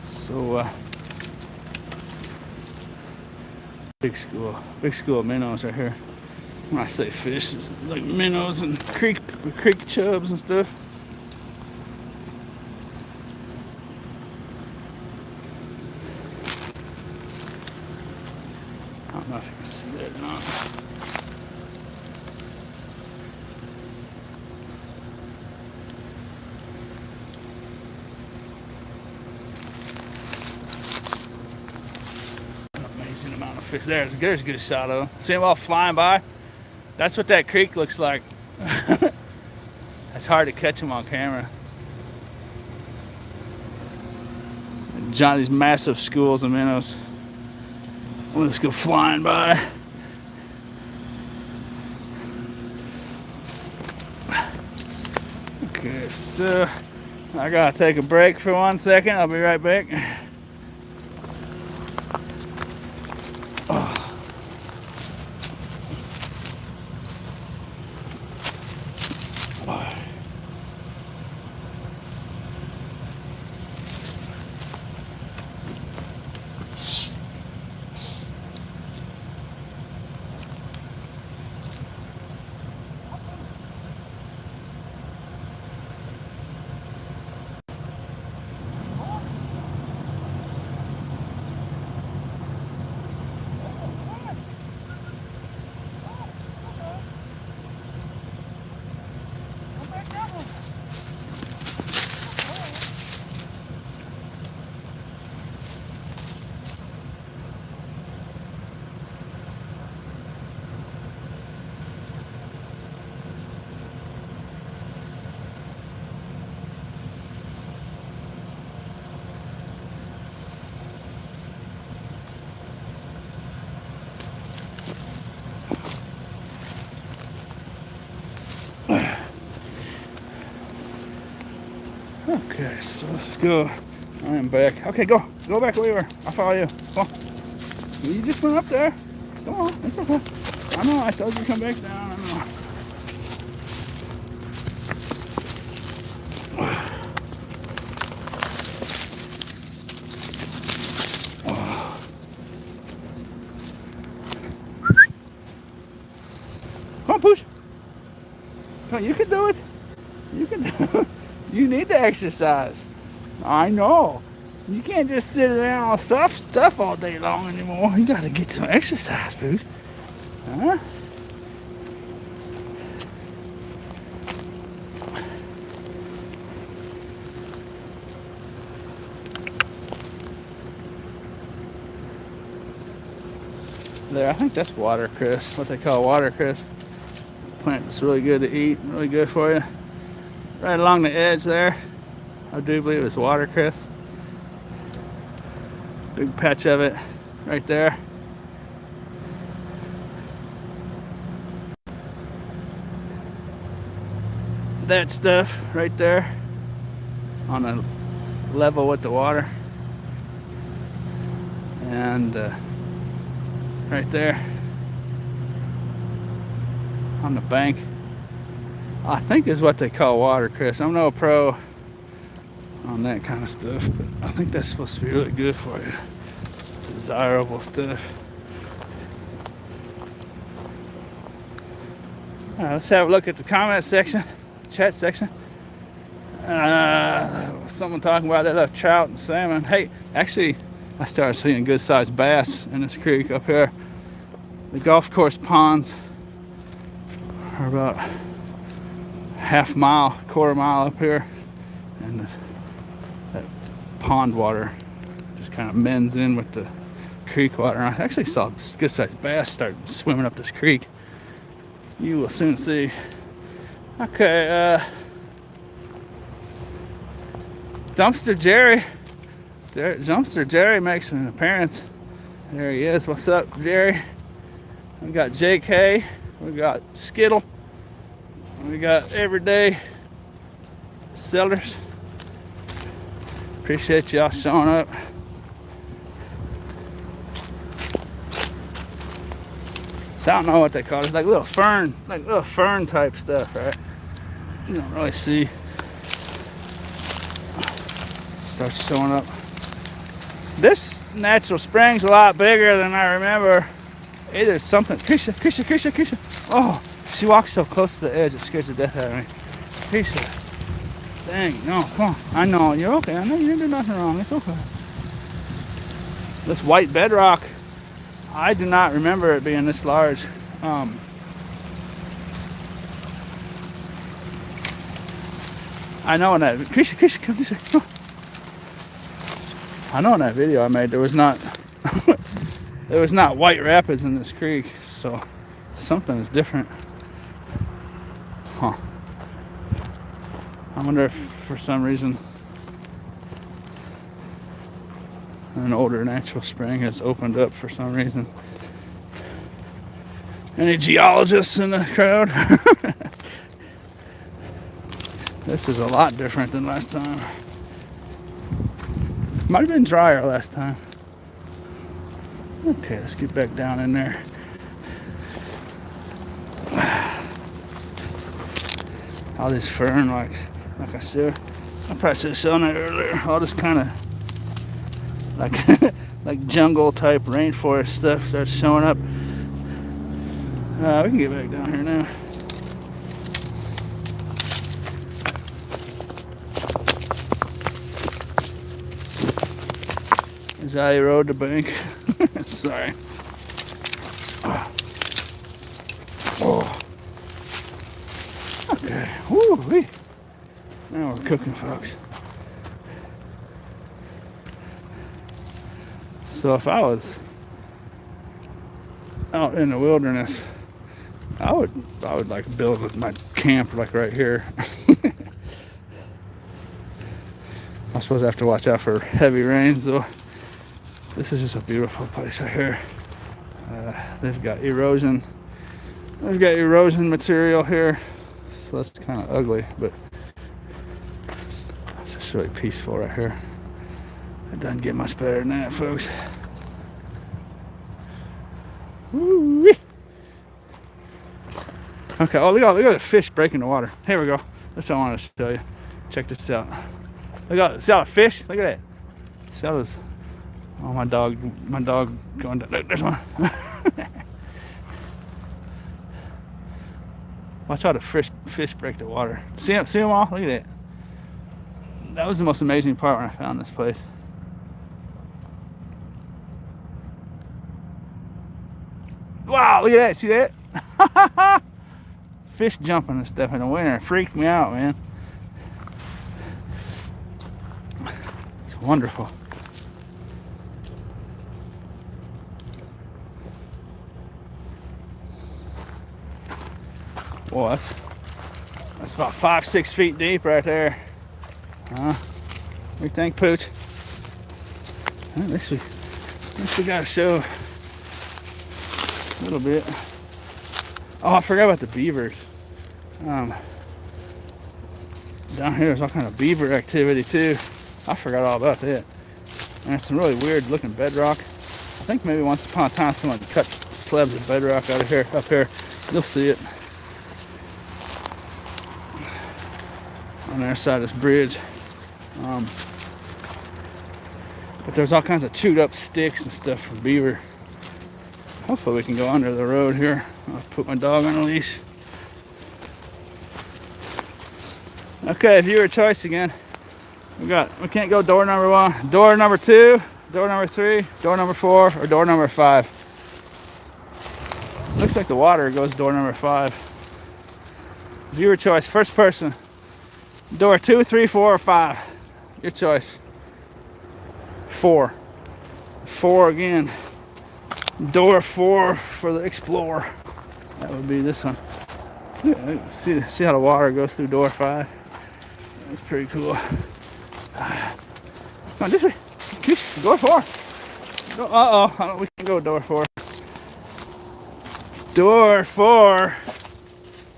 So, big school of minnows right here. When I say fish, it's like minnows and creek chubs and stuff. I don't know if you can see that or not. Amazing amount of fish. There's a good shot of them. See them all flying by? That's what that creek looks like. It's hard to catch them on camera. These massive schools of minnows. Let's go flying by. Okay, so I gotta take a break for 1 second. I'll be right back. Okay, so let's go. I am back. Okay, go back over. I'll follow you. Come on. You just went up there. Come on, it's okay. I know, I told you to come back down. I know. Come on, push. Come on, you can do it. You can do it. You need to exercise. I know. You can't just sit around on soft stuff all day long anymore. You got to get some exercise, dude. Huh? There, I think that's watercress, what they call watercress. Plant that's really good to eat, really good for you. Right along the edge there, I do believe it's watercress. Big patch of it right there. That stuff right there on a level with the water. And right there on the bank, I think is what they call watercress. I'm no pro on that kind of stuff, but I think that's supposed to be really good for you. Desirable stuff. All right, let's have a look at the comment section, chat section. Someone talking about they love trout and salmon. Hey, actually, I started seeing good sized bass in this creek up here. The golf course ponds are about half mile, quarter mile up here, and that pond water just kind of mends in with the creek water. I actually saw good sized bass start swimming up this creek. You will soon see. Okay, Dumpster Jerry. Dumpster Jerry makes an appearance. There he is. What's up, Jerry? We got JK. We got Skittle. We got everyday sellers. Appreciate y'all showing up. So I don't know what they call it. It's like little fern type stuff, right? You don't really see. Starts showing up. This natural spring's a lot bigger than I remember. Either something. Creesha. Oh, she walks so close to the edge, it scares the death out of me. Creesha. Dang, no, come on. I know, you're okay. I know you didn't do nothing wrong. It's okay. This white bedrock, I do not remember it being this large. I know in that Creesha, come this way. Come on. I know in that video I made there was not white rapids in this creek, so something is different. Huh. I wonder if for some reason an older natural spring has opened up for some reason. Any geologists in the crowd? This is a lot different than last time. Might have been drier last time. Okay, let's get back down in there. All this fern, like I said, I probably should have shown that earlier. All this kind of like jungle type rainforest stuff starts showing up. We can get back down here now. As I erode the bank. Sorry. Oh. Okay. Woo-wee. Now we're cooking, folks. So if I was out in the wilderness, I would like build my camp like right here. I suppose I have to watch out for heavy rains though. This is just a beautiful place right here. They've got erosion. They've got erosion material here, so that's kind of ugly. But let's just It's really peaceful right here. It doesn't get much better than that, folks. Woo-wee. Okay, oh, look at the fish breaking the water. Here we go. That's what I wanted to show you. Check this out. See all the fish? Look at that. See all those. Oh, my dog going down. Look, there's one. Watch how the fish break the water. See them all? Look at that. That was the most amazing part when I found this place. Wow, look at that. See that? Fish jumping and stuff in the winter. It freaked me out, man. It's wonderful. Boy, that's about 5-6 feet deep right there. What do you think, Pooch? At least we got to show a little bit. Oh, I forgot about the beavers. Down here there's all kind of beaver activity too. I forgot all about that. And there's some really weird looking bedrock. I think maybe once upon a time someone cut slabs of bedrock out of here, up here. You'll see it on their side of this bridge. But there's all kinds of chewed up sticks and stuff for beaver. Hopefully we can go under the road here. I'll put my dog on a leash. Okay, viewer choice again. We can't go door number 1, door number 2, door number 3, door number 4, or door number 5. Looks like the water goes door number 5. Viewer choice, first person. Door 2, 3, 4, or 5. Your choice. 4. 4 again. Door 4 for the Explorer. That would be this one. Yeah, see how the water goes through door 5? That's pretty cool. Come on, this way. Door 4. Uh-oh, we can go door 4. Door 4.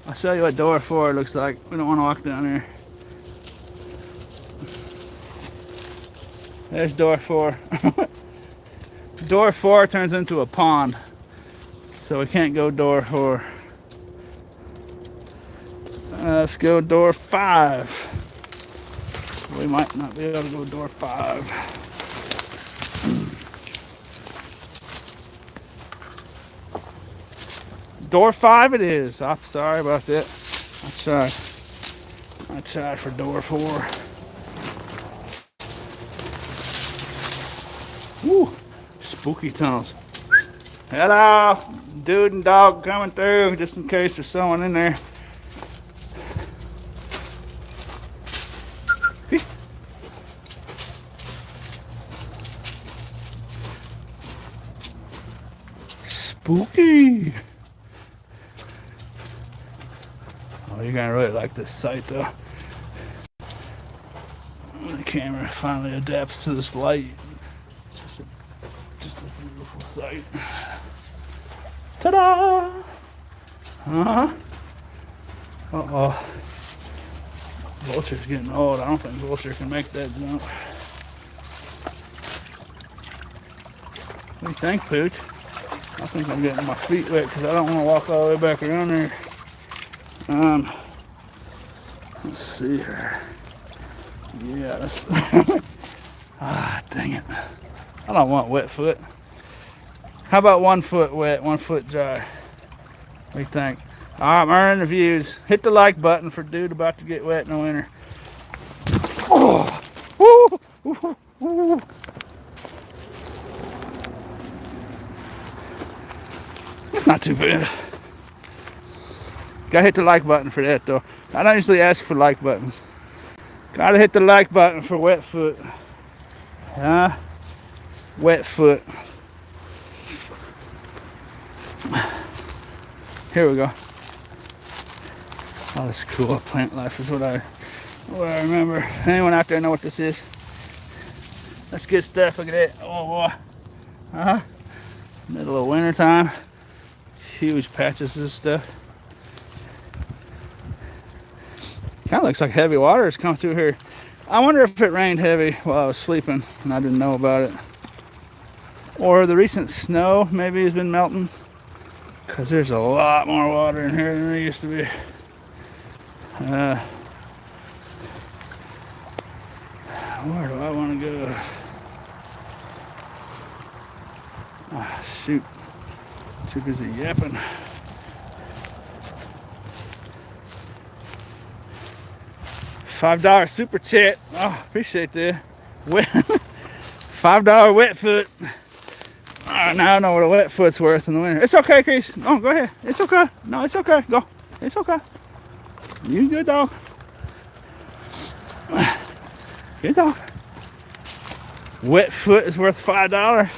I'll show you what door 4 looks like. We don't want to walk down there. There's door 4. Door 4 turns into a pond, so we can't go door 4. Let's go door 5. We might not be able to go door 5. Door 5 it is. I'm sorry about that. I tried for door 4. Woo! Spooky tunnels. Hello! Dude and dog coming through just in case there's someone in there. Spooky! Oh, you're gonna really like this site though. The camera finally adapts to this light. It's just a beautiful sight. Ta-da! Uh-oh. Vulture's getting old. I don't think Vulture can make that jump. What do you think, Pooch? I think I'm getting my feet wet because I don't want to walk all the way back around there. Let's see here. Yeah, that's dang it. I don't want wet foot. How about 1 foot wet, 1 foot dry? What do you think? I'm earning the views. Hit the like button for dude about to get wet in the winter. Oh, woo, woo, woo. It's not too bad. Gotta hit the like button for that though. I don't usually ask for like buttons. Gotta hit the like button for wet foot. Wet foot. Here we go. Oh, that's cool. Plant life is what I remember. Anyone out there know what this is? Let's get stuff. Look at that. Oh boy. Middle of winter time. Huge patches of stuff. Kind of looks like heavy water has come through here. I wonder if it rained heavy while I was sleeping and I didn't know about it. Or the recent snow maybe has been melting. Because there's a lot more water in here than there used to be. Where do I want to go? Ah, shoot. Too busy yapping. $5 super chat. Oh, appreciate that. $5 wet foot. Now I know what a wet foot's worth in the winter. It's okay, Creesha. Oh, go ahead. It's okay. No, it's okay. Go. It's okay. You good dog. Good dog. Wet foot is worth $5.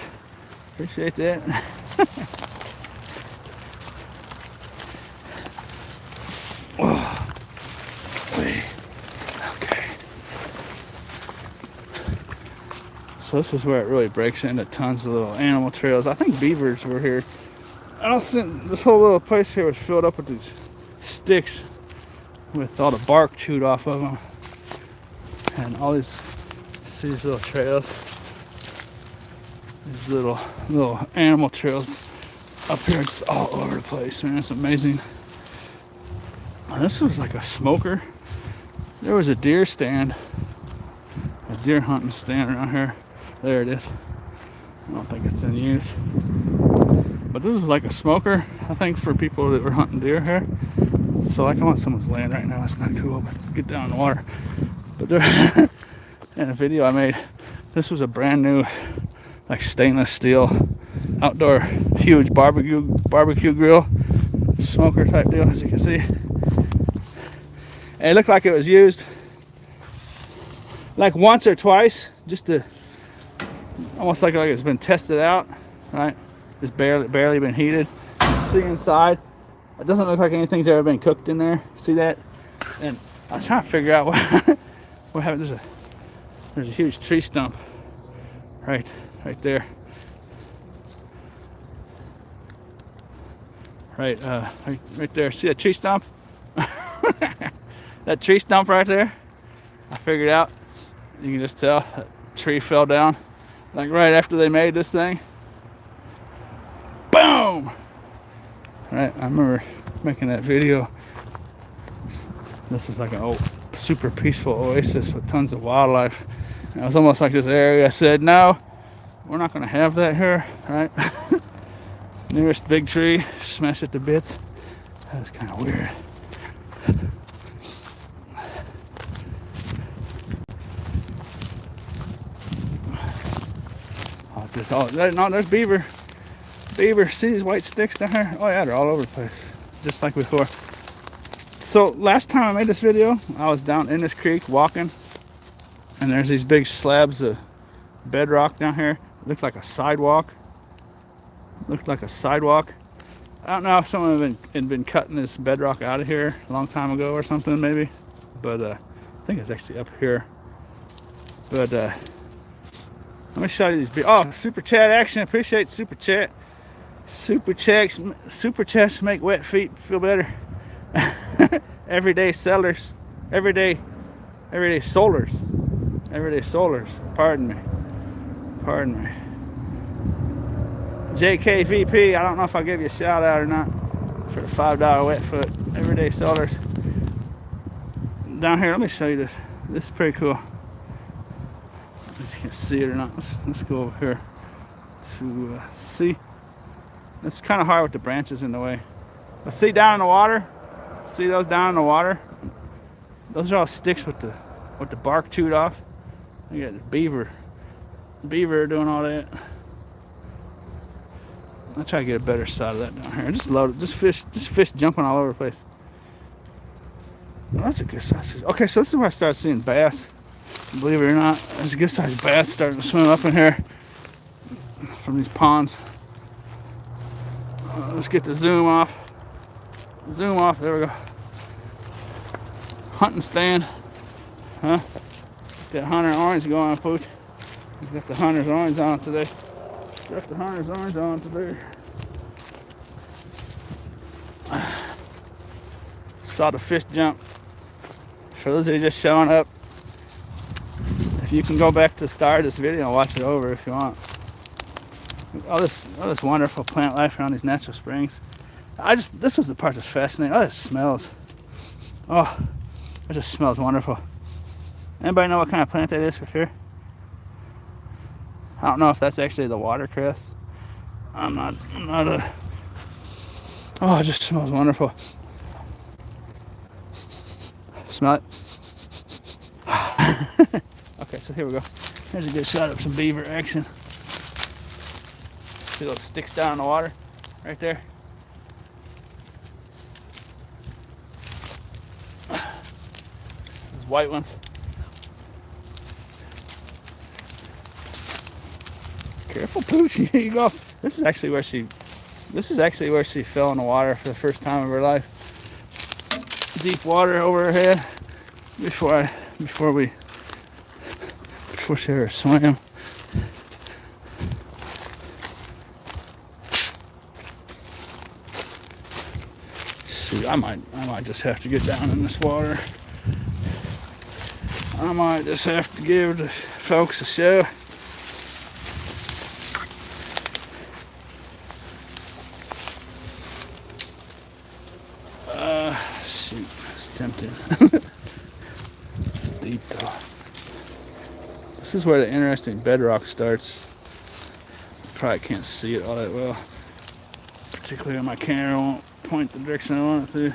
Appreciate that. Oh, wait. Okay. So this is where it really breaks into tons of little animal trails. I think beavers were here. I don't think this whole little place here was filled up with these sticks with all the bark chewed off of them, and all these little trails, these little animal trails up here, just all over the place, man. It's amazing. This was like a smoker. There was a deer stand, a deer hunting stand around here. There it is. I don't think it's in use. But this was like a smoker, I think, for people that were hunting deer here. So like I'm on someone's land right now. It's not cool, but get down in the water. But there, in a video I made, this was a brand new, like stainless steel, outdoor, huge barbecue grill, smoker type deal, as you can see. And it looked like it was used like once or twice, just to almost like it's been tested out, right? Just barely been heated. You see inside, it doesn't look like anything's ever been cooked in there. See that? And I was trying to figure out what happened. There's a huge tree stump right there. Right there. See that tree stump? That tree stump right there. I figured out. You can just tell that tree fell down, like right after they made this thing. Boom! Right, I remember making that video. This was like an old, super peaceful oasis with tons of wildlife. And it was almost like this area said, no, we're not gonna have that here, right? Nearest big tree, smash it to bits. That was kind of weird. No, there's beaver. See these white sticks down here? Oh yeah, they're all over the place, just like before. So last time I made this video, I was down in this creek walking, and there's these big slabs of bedrock down here. It looked like a sidewalk. I don't know if someone had been cutting this bedrock out of here a long time ago or something, maybe. But I think it's actually up here. But let me show you these. Oh, super chat action! Appreciate super chat. Super chats make wet feet feel better. Everyday sellers, everyday solars. Pardon me. JKVP, I don't know if I'll give you a shout out or not for the $5 wet foot. Everyday sellers. Down here, let me show you this. This is pretty cool. If you can see it or not. Let's go over here to see. It's kind of hard with the branches in the way. But see down in the water? See those down in the water? Those are all sticks with the bark chewed off. You got the beaver doing all that. I'll try to get a better side of that down here. Just fish jumping all over the place. Well, that's a good size. Okay, so this is where I started seeing bass. Believe it or not, there's a good sized bass starting to swim up in here from these ponds. Let's get the zoom off. There we go. Hunting stand. Huh? Get that hunter orange going, Pooch. He's got the hunter's orange on today. Saw the fish jump. For those of you just showing up, You can go back to the start of this video and watch it over if you want. All this wonderful plant life around these natural springs. This was the part that's fascinating. Oh, it smells. Oh, it just smells wonderful. Anybody know what kind of plant that is for sure? I don't know if that's actually the watercress. I'm not a... Oh, it just smells wonderful. Smell it? Okay, so here we go. Here's a good shot of some beaver action. See those sticks down in the water? Right there. Those white ones. Careful, Pooch. Here you go. This is actually where she fell in the water for the first time of her life. Deep water over her head before she ever swam. See, I might just have to get down in this water. I might just have to give the folks a show. Shoot, it's tempting. It's deep though. This is where the interesting bedrock starts. You probably can't see it all that well. Particularly when my camera won't point the direction I want it to.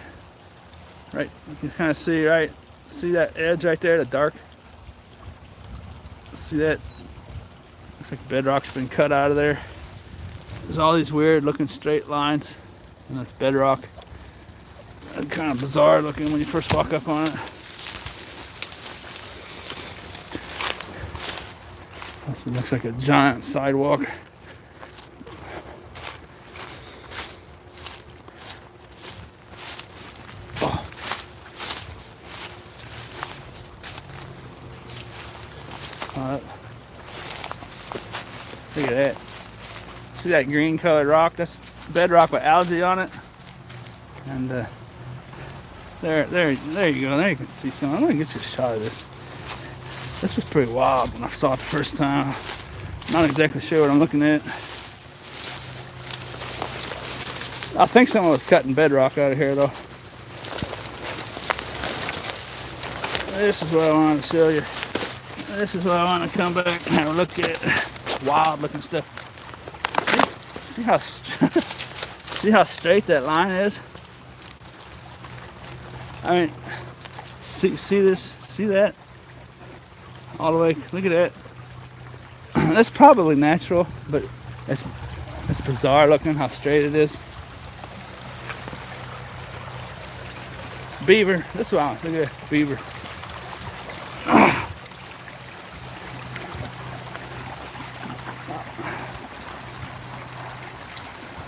Right, you can kind of see, right? See that edge right there, the dark? See that? Looks like bedrock's been cut out of there. There's all these weird looking straight lines, and that's bedrock. And kind of bizarre looking when you first walk up on it. This looks like a giant sidewalk. Oh. Look at that. See that green colored rock? That's bedrock with algae on it. And there you go. There you can see some. I'm gonna get you a shot of this. This was pretty wild when I saw it the first time. Not exactly sure what I'm looking at. I think someone was cutting bedrock out of here though. This is what I wanted to show you. This is what I want to come back and have a look at. Wild looking stuff. See how see how straight that line is? I mean, see this? See that? All the way. Look at that. That's probably natural, but it's bizarre looking how straight it is. Beaver. That's what I want. Look at that. Beaver.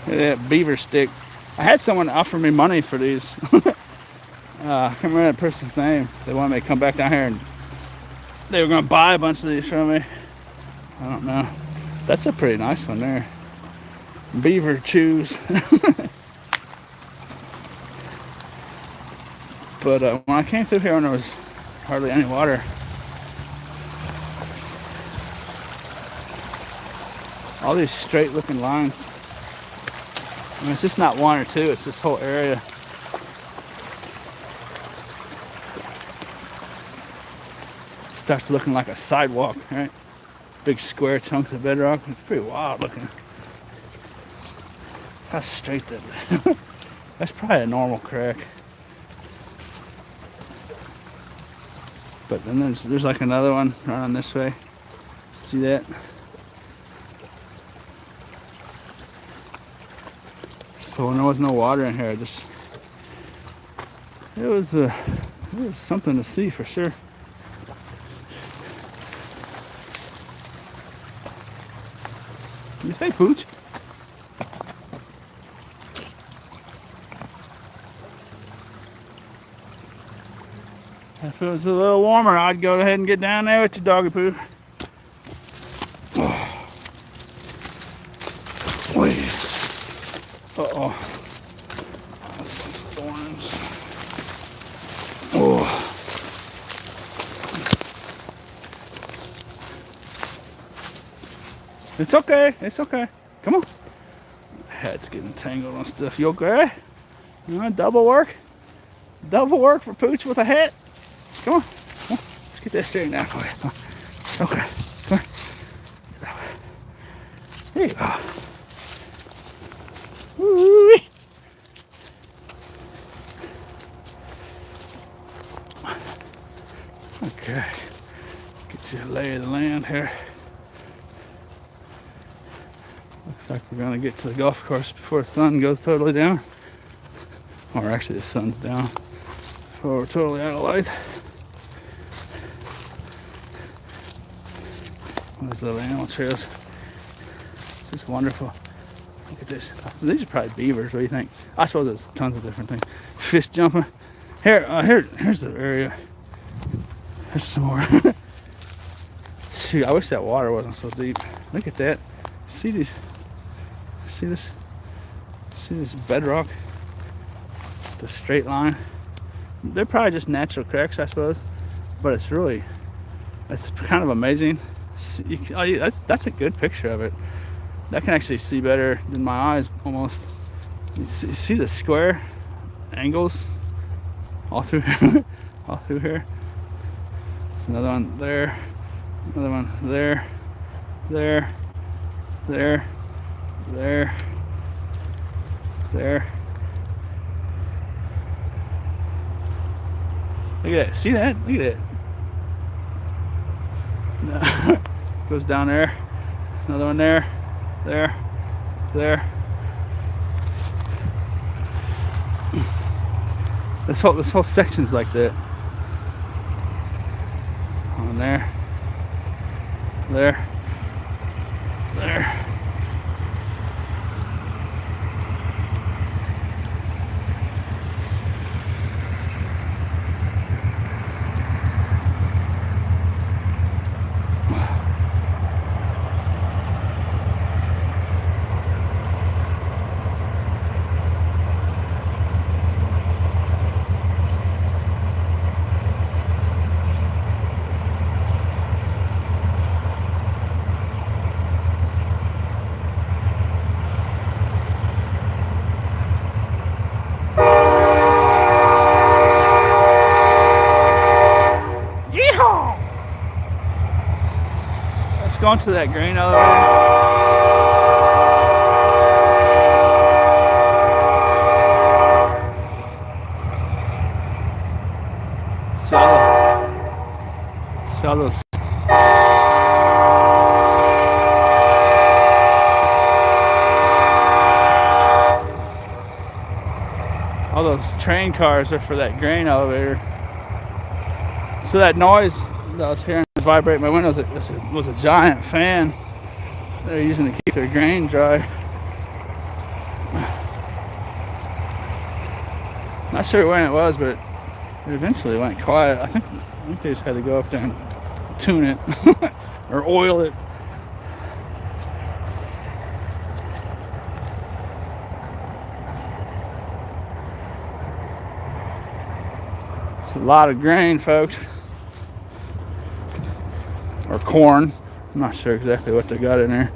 Look at that beaver stick. I had someone offer me money for these. I can't remember that person's name. They wanted me to come back down here and they were going to buy a bunch of these from me. I don't know. That's a pretty nice one there. Beaver chews. But when I came through here when there was hardly any water, all these straight looking lines. I mean, it's just not one or two, it's this whole area. It starts looking like a sidewalk, right? Big square chunks of bedrock. It's pretty wild looking. How straight that is. That's probably a normal crack. But then there's like another one running this way. See that? So when there was no water in here, it was something to see for sure. You think, Pooch? If it was a little warmer, I'd go ahead and get down there with your doggy poo. Uh-oh. That's a bunch of thorns. Oh. It's okay. It's okay. Come on. Hat's getting tangled on stuff. You okay? Double work. Double work for Pooch with a hat. Come on. Come on. Let's get that straightened out for you. Come on. Okay. Come on. There you go. Woo-wee. Okay. Get you a lay of the land here. Looks like we're gonna get to the golf course before the sun goes totally down. Or actually the sun's down before we're totally out of light. Those little animal trails. It's just wonderful. Look at this. These are probably beavers. What do you think? I suppose there's tons of different things. Fish jumping. Here's the area. There's some more. Shoot, I wish that water wasn't so deep. Look at that. See these? See this? See this bedrock? The straight line. They're probably just natural cracks, I suppose. But it's kind of amazing. That's a good picture of it. That can actually see better than my eyes almost. You see the square angles all through here. All through here. There's another one there. Another one there. There. There. There. There. Look at that. See that? Look at that. Goes down there. Another one there. There. There. This whole section's like that. On there. There. There. Let's go into that grain elevator. See all those. All those train cars are for that grain elevator. So that noise that I was hearing vibrate my windows, it was a giant fan they're using to keep their grain dry. Not sure when it was, but it eventually went quiet. I think they just had to go up there and tune it or oil it. It's a lot of grain, folks. Or corn. I'm not sure exactly what they got in there.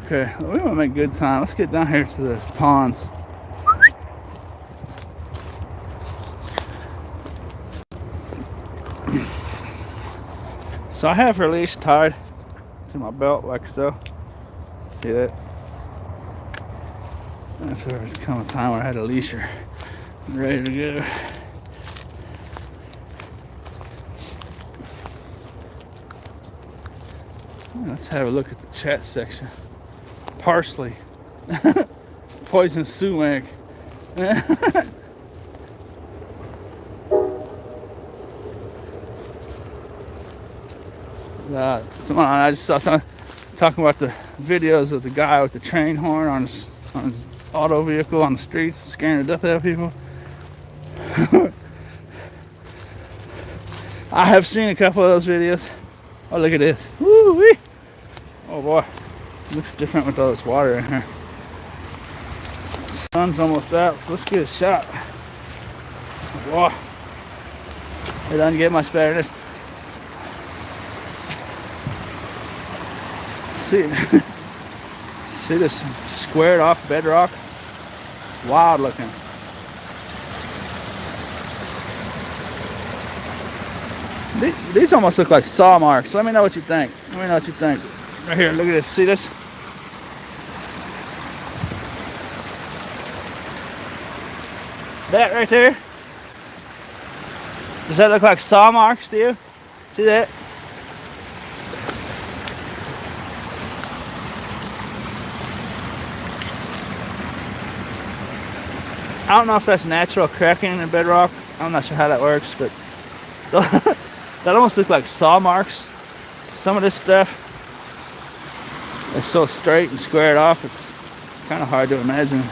Okay, we want to make good time. Let's get down here to the ponds. So I have her leash tied to my belt like so. See that? If there was come a time where I had to leash her ready to go. Let's have a look at the chat section. Parsley. Poison sumac. I just saw someone talking about the videos of the guy with the train horn on his auto vehicle on the streets, scaring the death out of people. I have seen a couple of those videos. Oh, look at this. Woo-wee. Oh boy, looks different with all this water in here. Sun's almost out, so let's get a shot. Wow. It doesn't get much better than this. See, see this squared off bedrock? It's wild looking. These almost look like saw marks. Let me know what you think. Let me know what you think. Right here, look at this. See this? That right there? Does that look like saw marks to you? See that? I don't know if that's natural cracking in bedrock. I'm not sure how that works, but that almost looks like saw marks. Some of this stuff is so straight and squared off, it's kind of hard to imagine.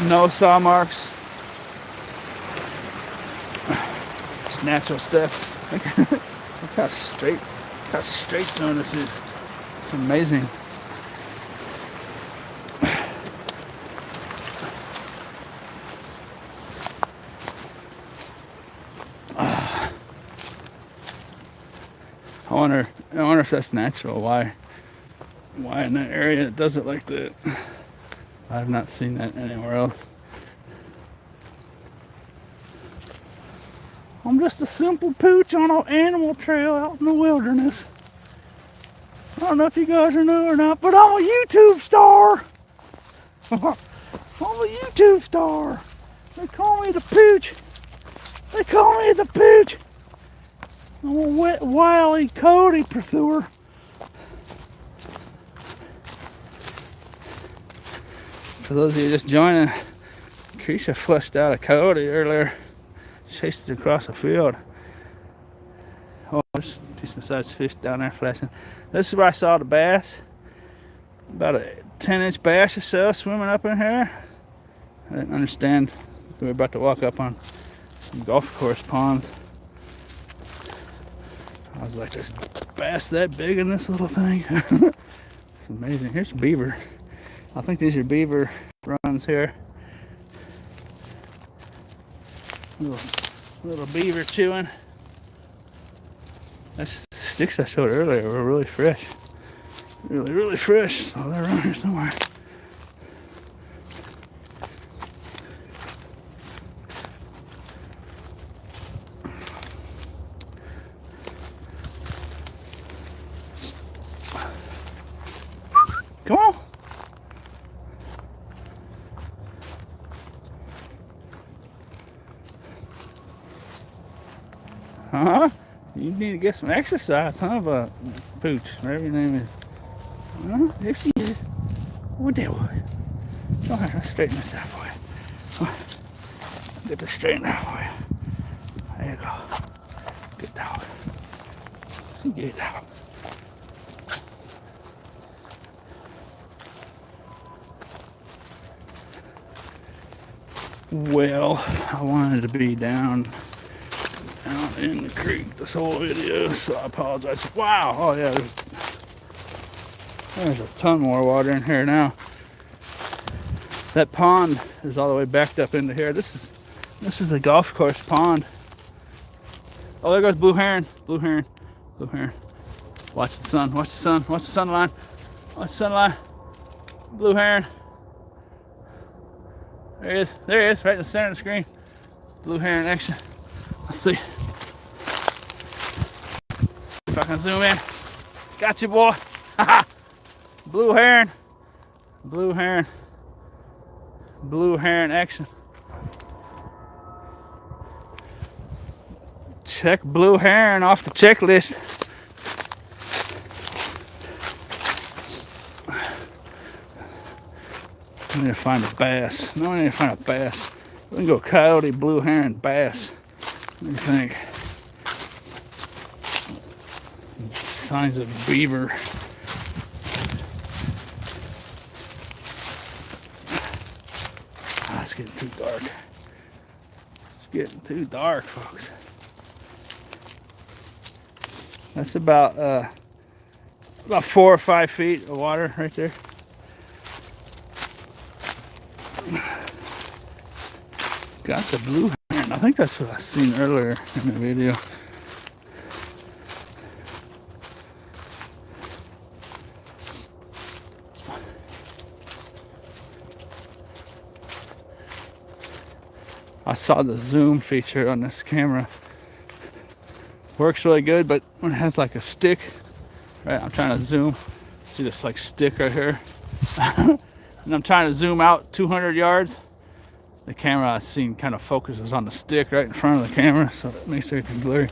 No saw marks. It's natural stuff. Look how straight some of this is. It's amazing. I wonder if that's natural. Why in that area it does it like that? I've not seen that anywhere else. I'm just a simple pooch on an animal trail out in the wilderness. I don't know if you guys know or not, but I'm a YouTube star. I'm a YouTube star. They call me the pooch. They call me the pooch. I'm a wet, wily Coyote pursuer. For those of you just joining, Creesha flushed out a coyote earlier, chased it across a field. Oh, there's decent sized fish down there flashing. This is where I saw the bass. About a 10-inch bass or so swimming up in here. I didn't understand. We were about to walk up on some golf course ponds. I was like, there's bass that big in this little thing? It's amazing. Here's beaver. I think these are beaver runs here. Little beaver chewing. Those sticks I showed earlier were really fresh. Really fresh. Oh, they're around here somewhere. Come on. Huh? You need to get some exercise, huh, but Pooch, whatever your name is. There she is. What that was? Go ahead, let's straighten this out for you. Get this straightened out for you. There you go. Good dog. Good dog. Well, I wanted to be down in the creek this whole video, so I apologize. Wow! Oh yeah, there's a ton more water in here now. That pond is all the way backed up into here. This is the golf course pond. Oh, there goes blue heron. Blue heron. Blue heron. Watch the sun. Watch the sun. Watch the sunline. Watch the sunline. Blue heron. There he is. There he is, right in the center of the screen. Blue heron action. Let's see. If I can zoom in. Got you, boy. Blue heron. Blue heron. Blue heron action. Check blue heron off the checklist. I need to find a bass. No, I need to find a bass. We can go coyote, blue heron, bass. What do you think? Signs of beaver. It's getting too dark. It's getting too dark, folks. That's about 4 or 5 feet of water right there. Got the blue heron. I think that's what I seen earlier in the video. I saw the zoom feature on this camera. Works really good, but when it has like a stick, right? I'm trying to zoom. See this like stick right here? And I'm trying to zoom out 200 yards. The camera I've seen kind of focuses on the stick right in front of the camera, so it makes everything blurry.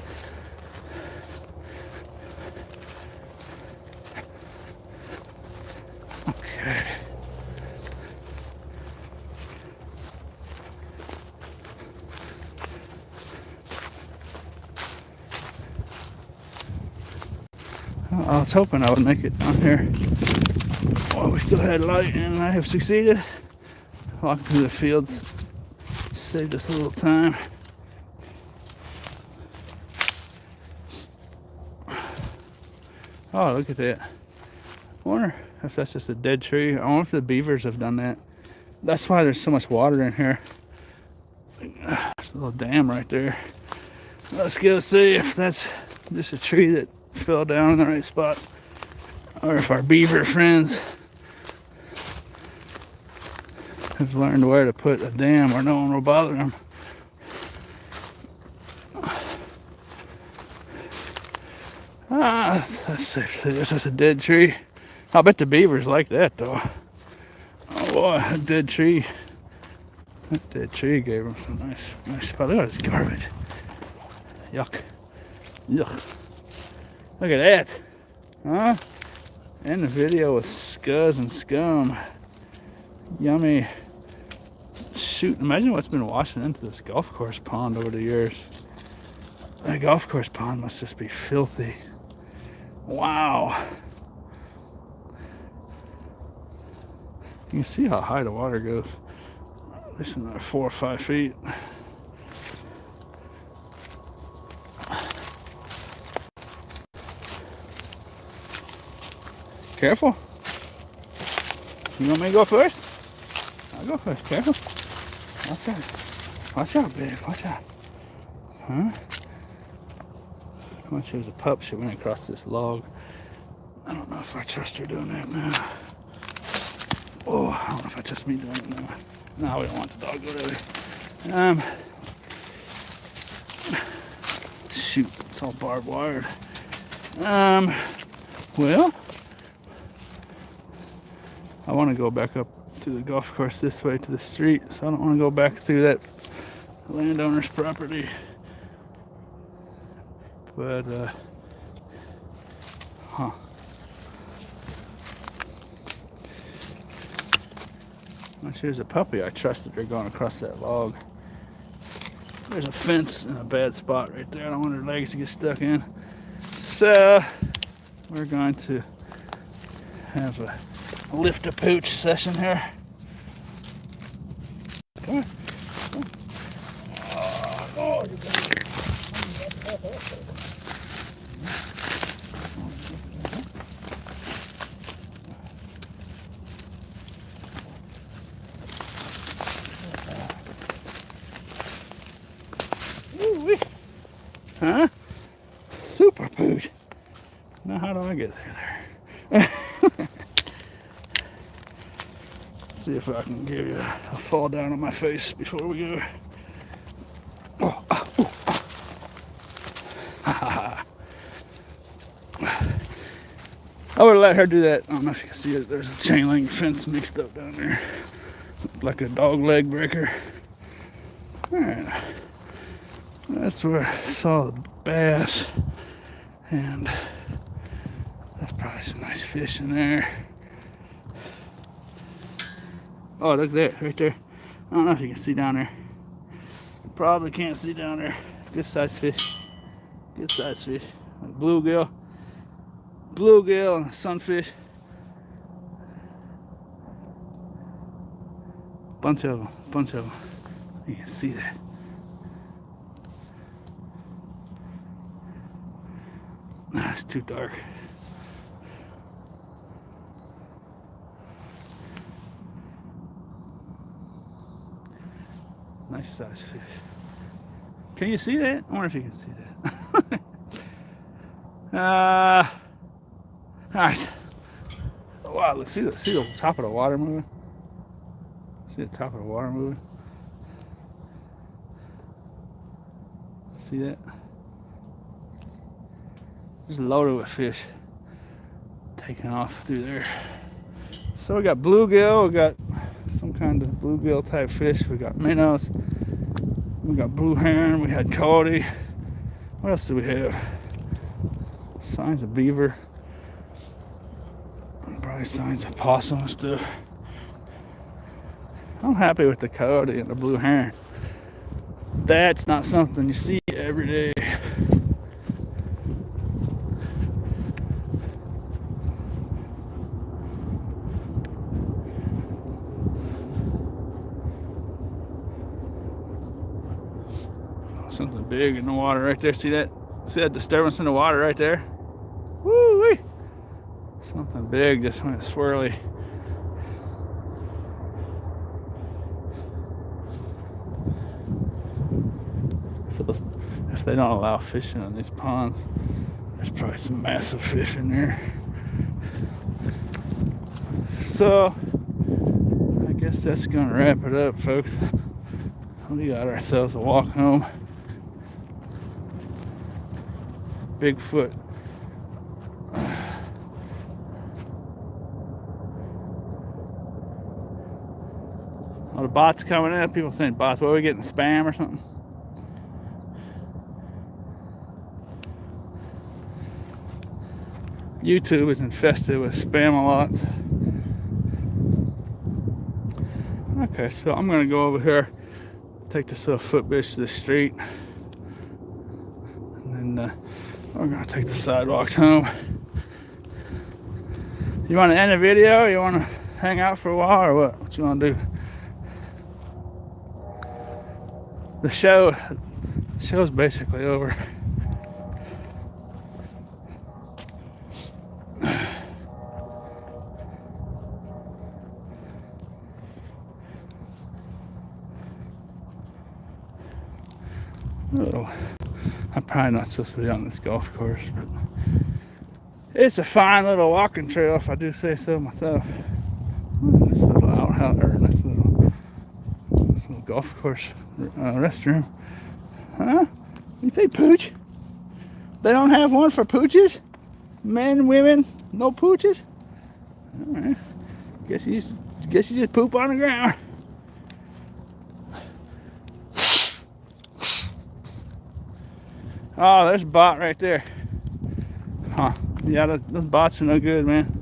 Okay. I was hoping I would make it down here while we still had light, and I have succeeded. Walking through the fields saved us a little time. Oh, look at that. I wonder if that's just a dead tree. I wonder if the beavers have done that. That's why there's so much water in here. There's a little dam right there. Let's go see if that's just a tree that fell down in the right spot, or if our beaver friends have learned where to put a dam where no one will bother them. Let's see if this is a dead tree. I bet the beavers like that though. Oh boy, a dead tree. That dead tree gave them some nice spot. Look at this garbage. Yuck. Yuck. Look at that. Huh? In the video with scuzz and scum. Yummy. Shoot, imagine what's been washing into this golf course pond over the years. That golf course pond must just be filthy. Wow. You can see how high the water goes. At least another 4 or 5 feet. Careful. You want me to go first? I'll go first. Careful. Watch out. Watch out, babe. Watch out. Huh? How much she was a pup, she went across this log. I don't know if I trust her doing that now. Oh, I don't know if I trust me doing it now. No, we don't want the dog to go there. Shoot, it's all barbed wired. Well, I want to go back up to the golf course this way to the street, so I don't want to go back through that landowner's property. But, when she was a puppy, I trusted her going across that log. There's a fence in a bad spot right there. I don't want her legs to get stuck in. So, we're going to have a lift a pooch session here. Come on. Come on. Oh, Huh? Super pooch. Now how do I get through there? See if I can give you a fall down on my face before we go. Oh, oh, oh. I would have let her do that. I don't know if you can see it. There's a chain link fence mixed up down there, like a dog leg breaker. All right, that's where I saw the bass, and that's probably some nice fish in there. Oh, look at that right there. I don't know if you can see down there. Probably can't see down there. Good size fish. Good size fish. Like bluegill. Bluegill and sunfish. Bunch of them. Bunch of them. You can see that. Ah, it's too dark. Nice size fish. Can you see that? I wonder if you can see that. Alright. Wow, let's see the top of the water moving. See the top of the water moving. See that? Just loaded with fish. Taking off through there. So we got bluegill, we got some kind of bluegill type fish, we got minnows, we got blue heron, we had coyote. What else do we have? Signs of beaver. Probably signs of possum and stuff. I'm happy with the coyote and the blue heron. That's not something you see every day. Something big in the water right there. See that? See that disturbance in the water right there? Woo-wee! Something big just went swirly. If they don't allow fishing in these ponds, there's probably some massive fish in there. So, I guess that's gonna wrap it up, folks. We got ourselves a walk home. Bigfoot. Oh, the bots coming in. People saying bots. What are we getting? Spam or something? YouTube is infested with spam-a-lots. Okay, so I'm gonna go over here, take this little footbridge to the street, and then we're gonna take the sidewalks home. You want to end the video? Or you want to hang out for a while, or what? What you want to do? The show's basically over. Oh, I'm probably not supposed to be on this golf course, but it's a fine little walking trail, if I do say so myself. Nice little outhouse, or nice little golf course restroom. Huh? You say pooch? They don't have one for pooches? Men, women, no pooches? Alright. Guess you just poop on the ground. Oh, there's a bot right there. Huh. Yeah, those bots are no good, man.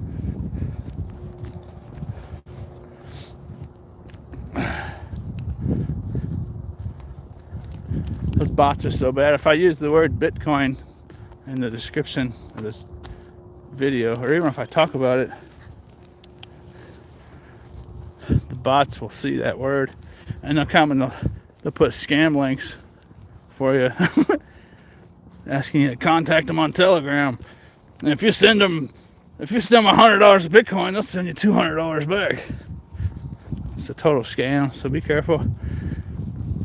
Those bots are so bad. If I use the word Bitcoin in the description of this video, or even if I talk about it, the bots will see that word and they'll come and they'll put scam links for you. Asking you to contact them on Telegram. And if you send them $100 of Bitcoin, they'll send you $200 back. It's a total scam, so be careful.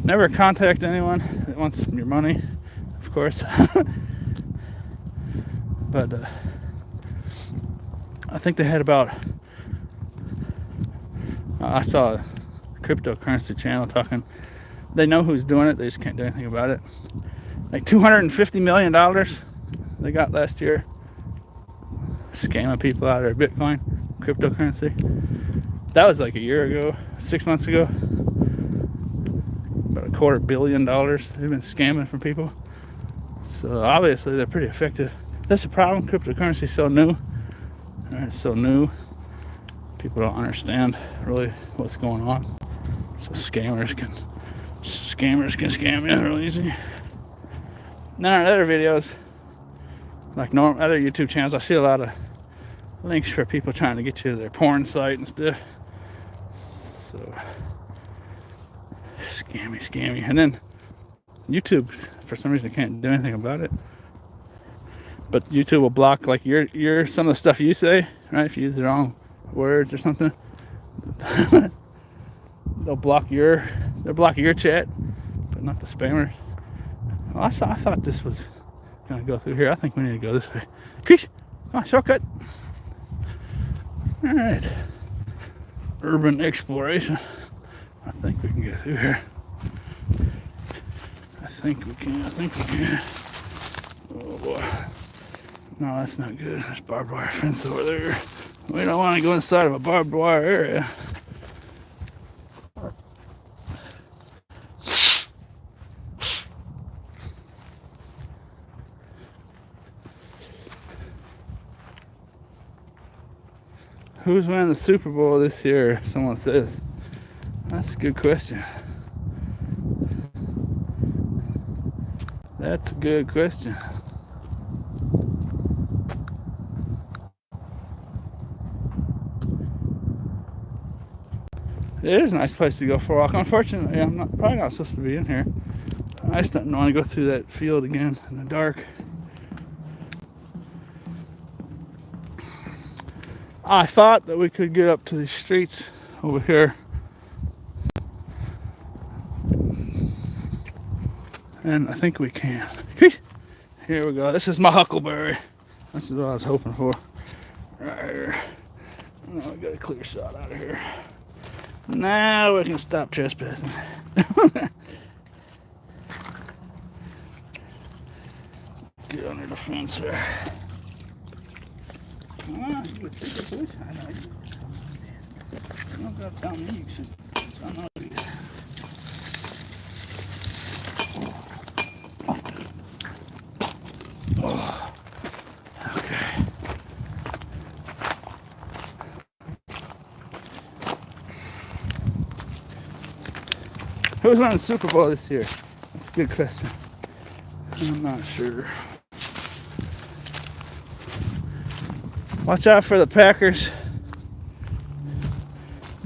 Never contact anyone that wants your money, of course. But I think they had about, I saw a cryptocurrency channel talking, they know who's doing it, they just can't do anything about it. Like $250 million they got last year, scamming people out of their Bitcoin, cryptocurrency. That was like a year ago, 6 months ago. About $250 million they've been scamming from people. So obviously they're pretty effective. That's the problem. Cryptocurrency is so new. It's so new. People don't understand really what's going on. So scammers can scam you real easy. Now in other videos, like other YouTube channels, I see a lot of links for people trying to get you to their porn site and stuff. So scammy. And then YouTube, for some reason, can't do anything about it. But YouTube will block like your some of the stuff you say, right? If you use the wrong words or something, they'll block your chat, but not the spammers. Well, I thought this was gonna go through here. I think we need to go this way. Creesha, come on, shortcut. All right, urban exploration. I think we can get through here. I think we can. Oh boy. No, that's not good. There's barbed wire fence over there. We don't want to go inside of a barbed wire area. Who's winning the Super Bowl this year? Someone says. That's a good question. That's a good question. It is a nice place to go for a walk. Unfortunately, I'm probably not supposed to be in here. I just don't want to go through that field again in the dark. I thought that we could get up to these streets over here. And I think we can. Here we go. This is my huckleberry. This is what I was hoping for. Right here. Now we got a clear shot out of here. Now we can stop trespassing. Get under the fence here. You would think it would. I know. You don't got to tell me. You should. I know you. Oh, okay. Who's winning the Super Bowl this year? That's a good question. I'm not sure. Watch out for the Packers.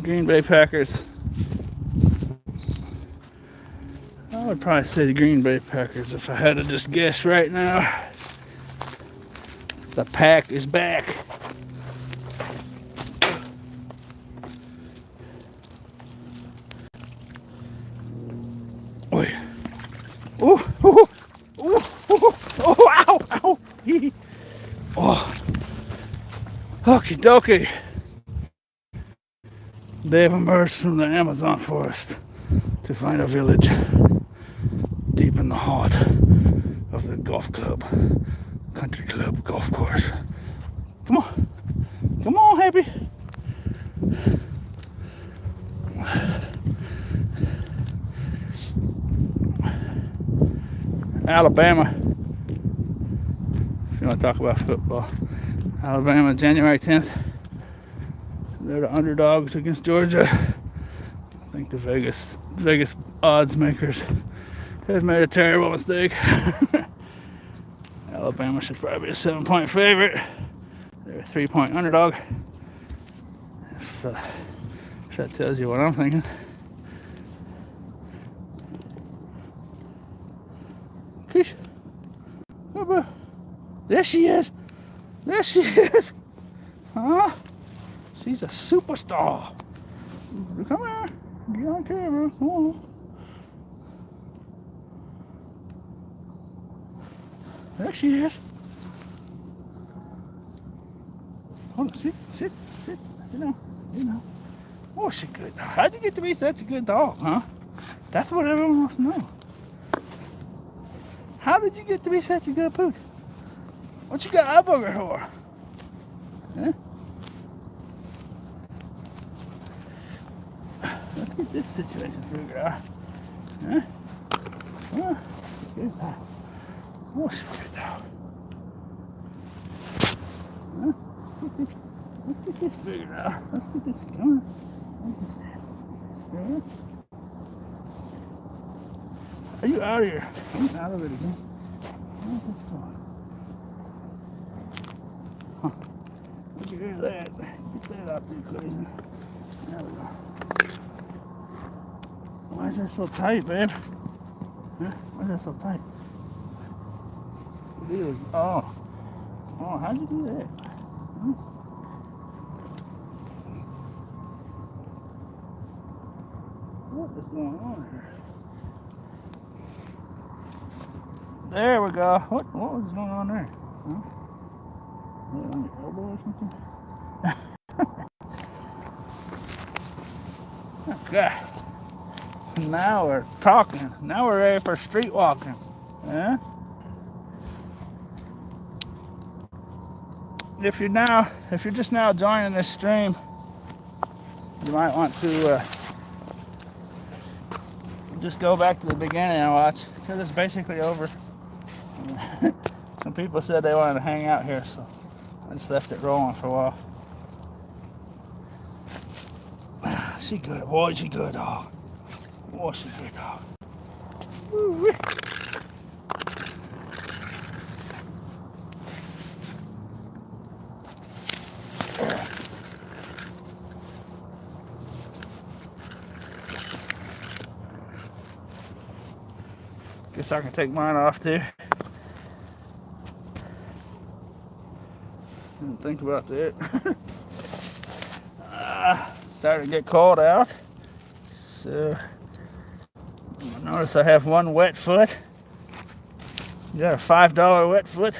Green Bay Packers. I would probably say the Green Bay Packers if I had to just guess right now. The pack is back. Oi. Ooh, ooh, ooh, ooh, ooh, ow, ow. Oh. Okie dokie. They have emerged from the Amazon forest to find a village deep in the heart of the country club golf course. Come on, Happy. Alabama. If you want to talk about football, Alabama, January 10th. They're the underdogs against Georgia. I think the Vegas odds makers have made a terrible mistake. Alabama should probably be a 7-point favorite. They're a 3-point underdog. If that tells you what I'm thinking. Creesha. There she is. There she is. Huh? She's a superstar. Come here. Get on camera. Come on. There she is. Hold on, sit. You know. Oh, she's good dog. How'd you get to be such a good dog, huh? That's what everyone wants to know. How did you get to be such a good pooch? What you got eye booger for? Huh? Let's get this situation figured out. Huh? Huh? Good dog. Oh, she's a good dog. Huh? Let's get this figured out. Let's get this going. Are you out of here? I'm out of it again. Huh. Look at that. Get that out the equation. There we go. Why is that so tight, babe? Huh? Why is that so tight? Oh, how'd you do that? Huh? What is going on here? There we go. What was going on there? Huh? On your elbow or something? Okay. Now we're talking. Now we're ready for street walking. Yeah? If you're just now joining this stream, you might want to just go back to the beginning and watch, because it's basically over. Some people said they wanted to hang out here, so I just left it rolling for a while. She good, boy, she good dog. Boy, she good dog. Woo-wee. Guess I can take mine off too. Didn't think about that. Starting to get cold out. So notice I have one wet foot. You got a $5 wet foot.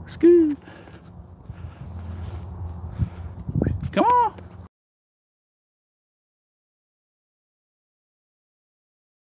Scoot. Come on.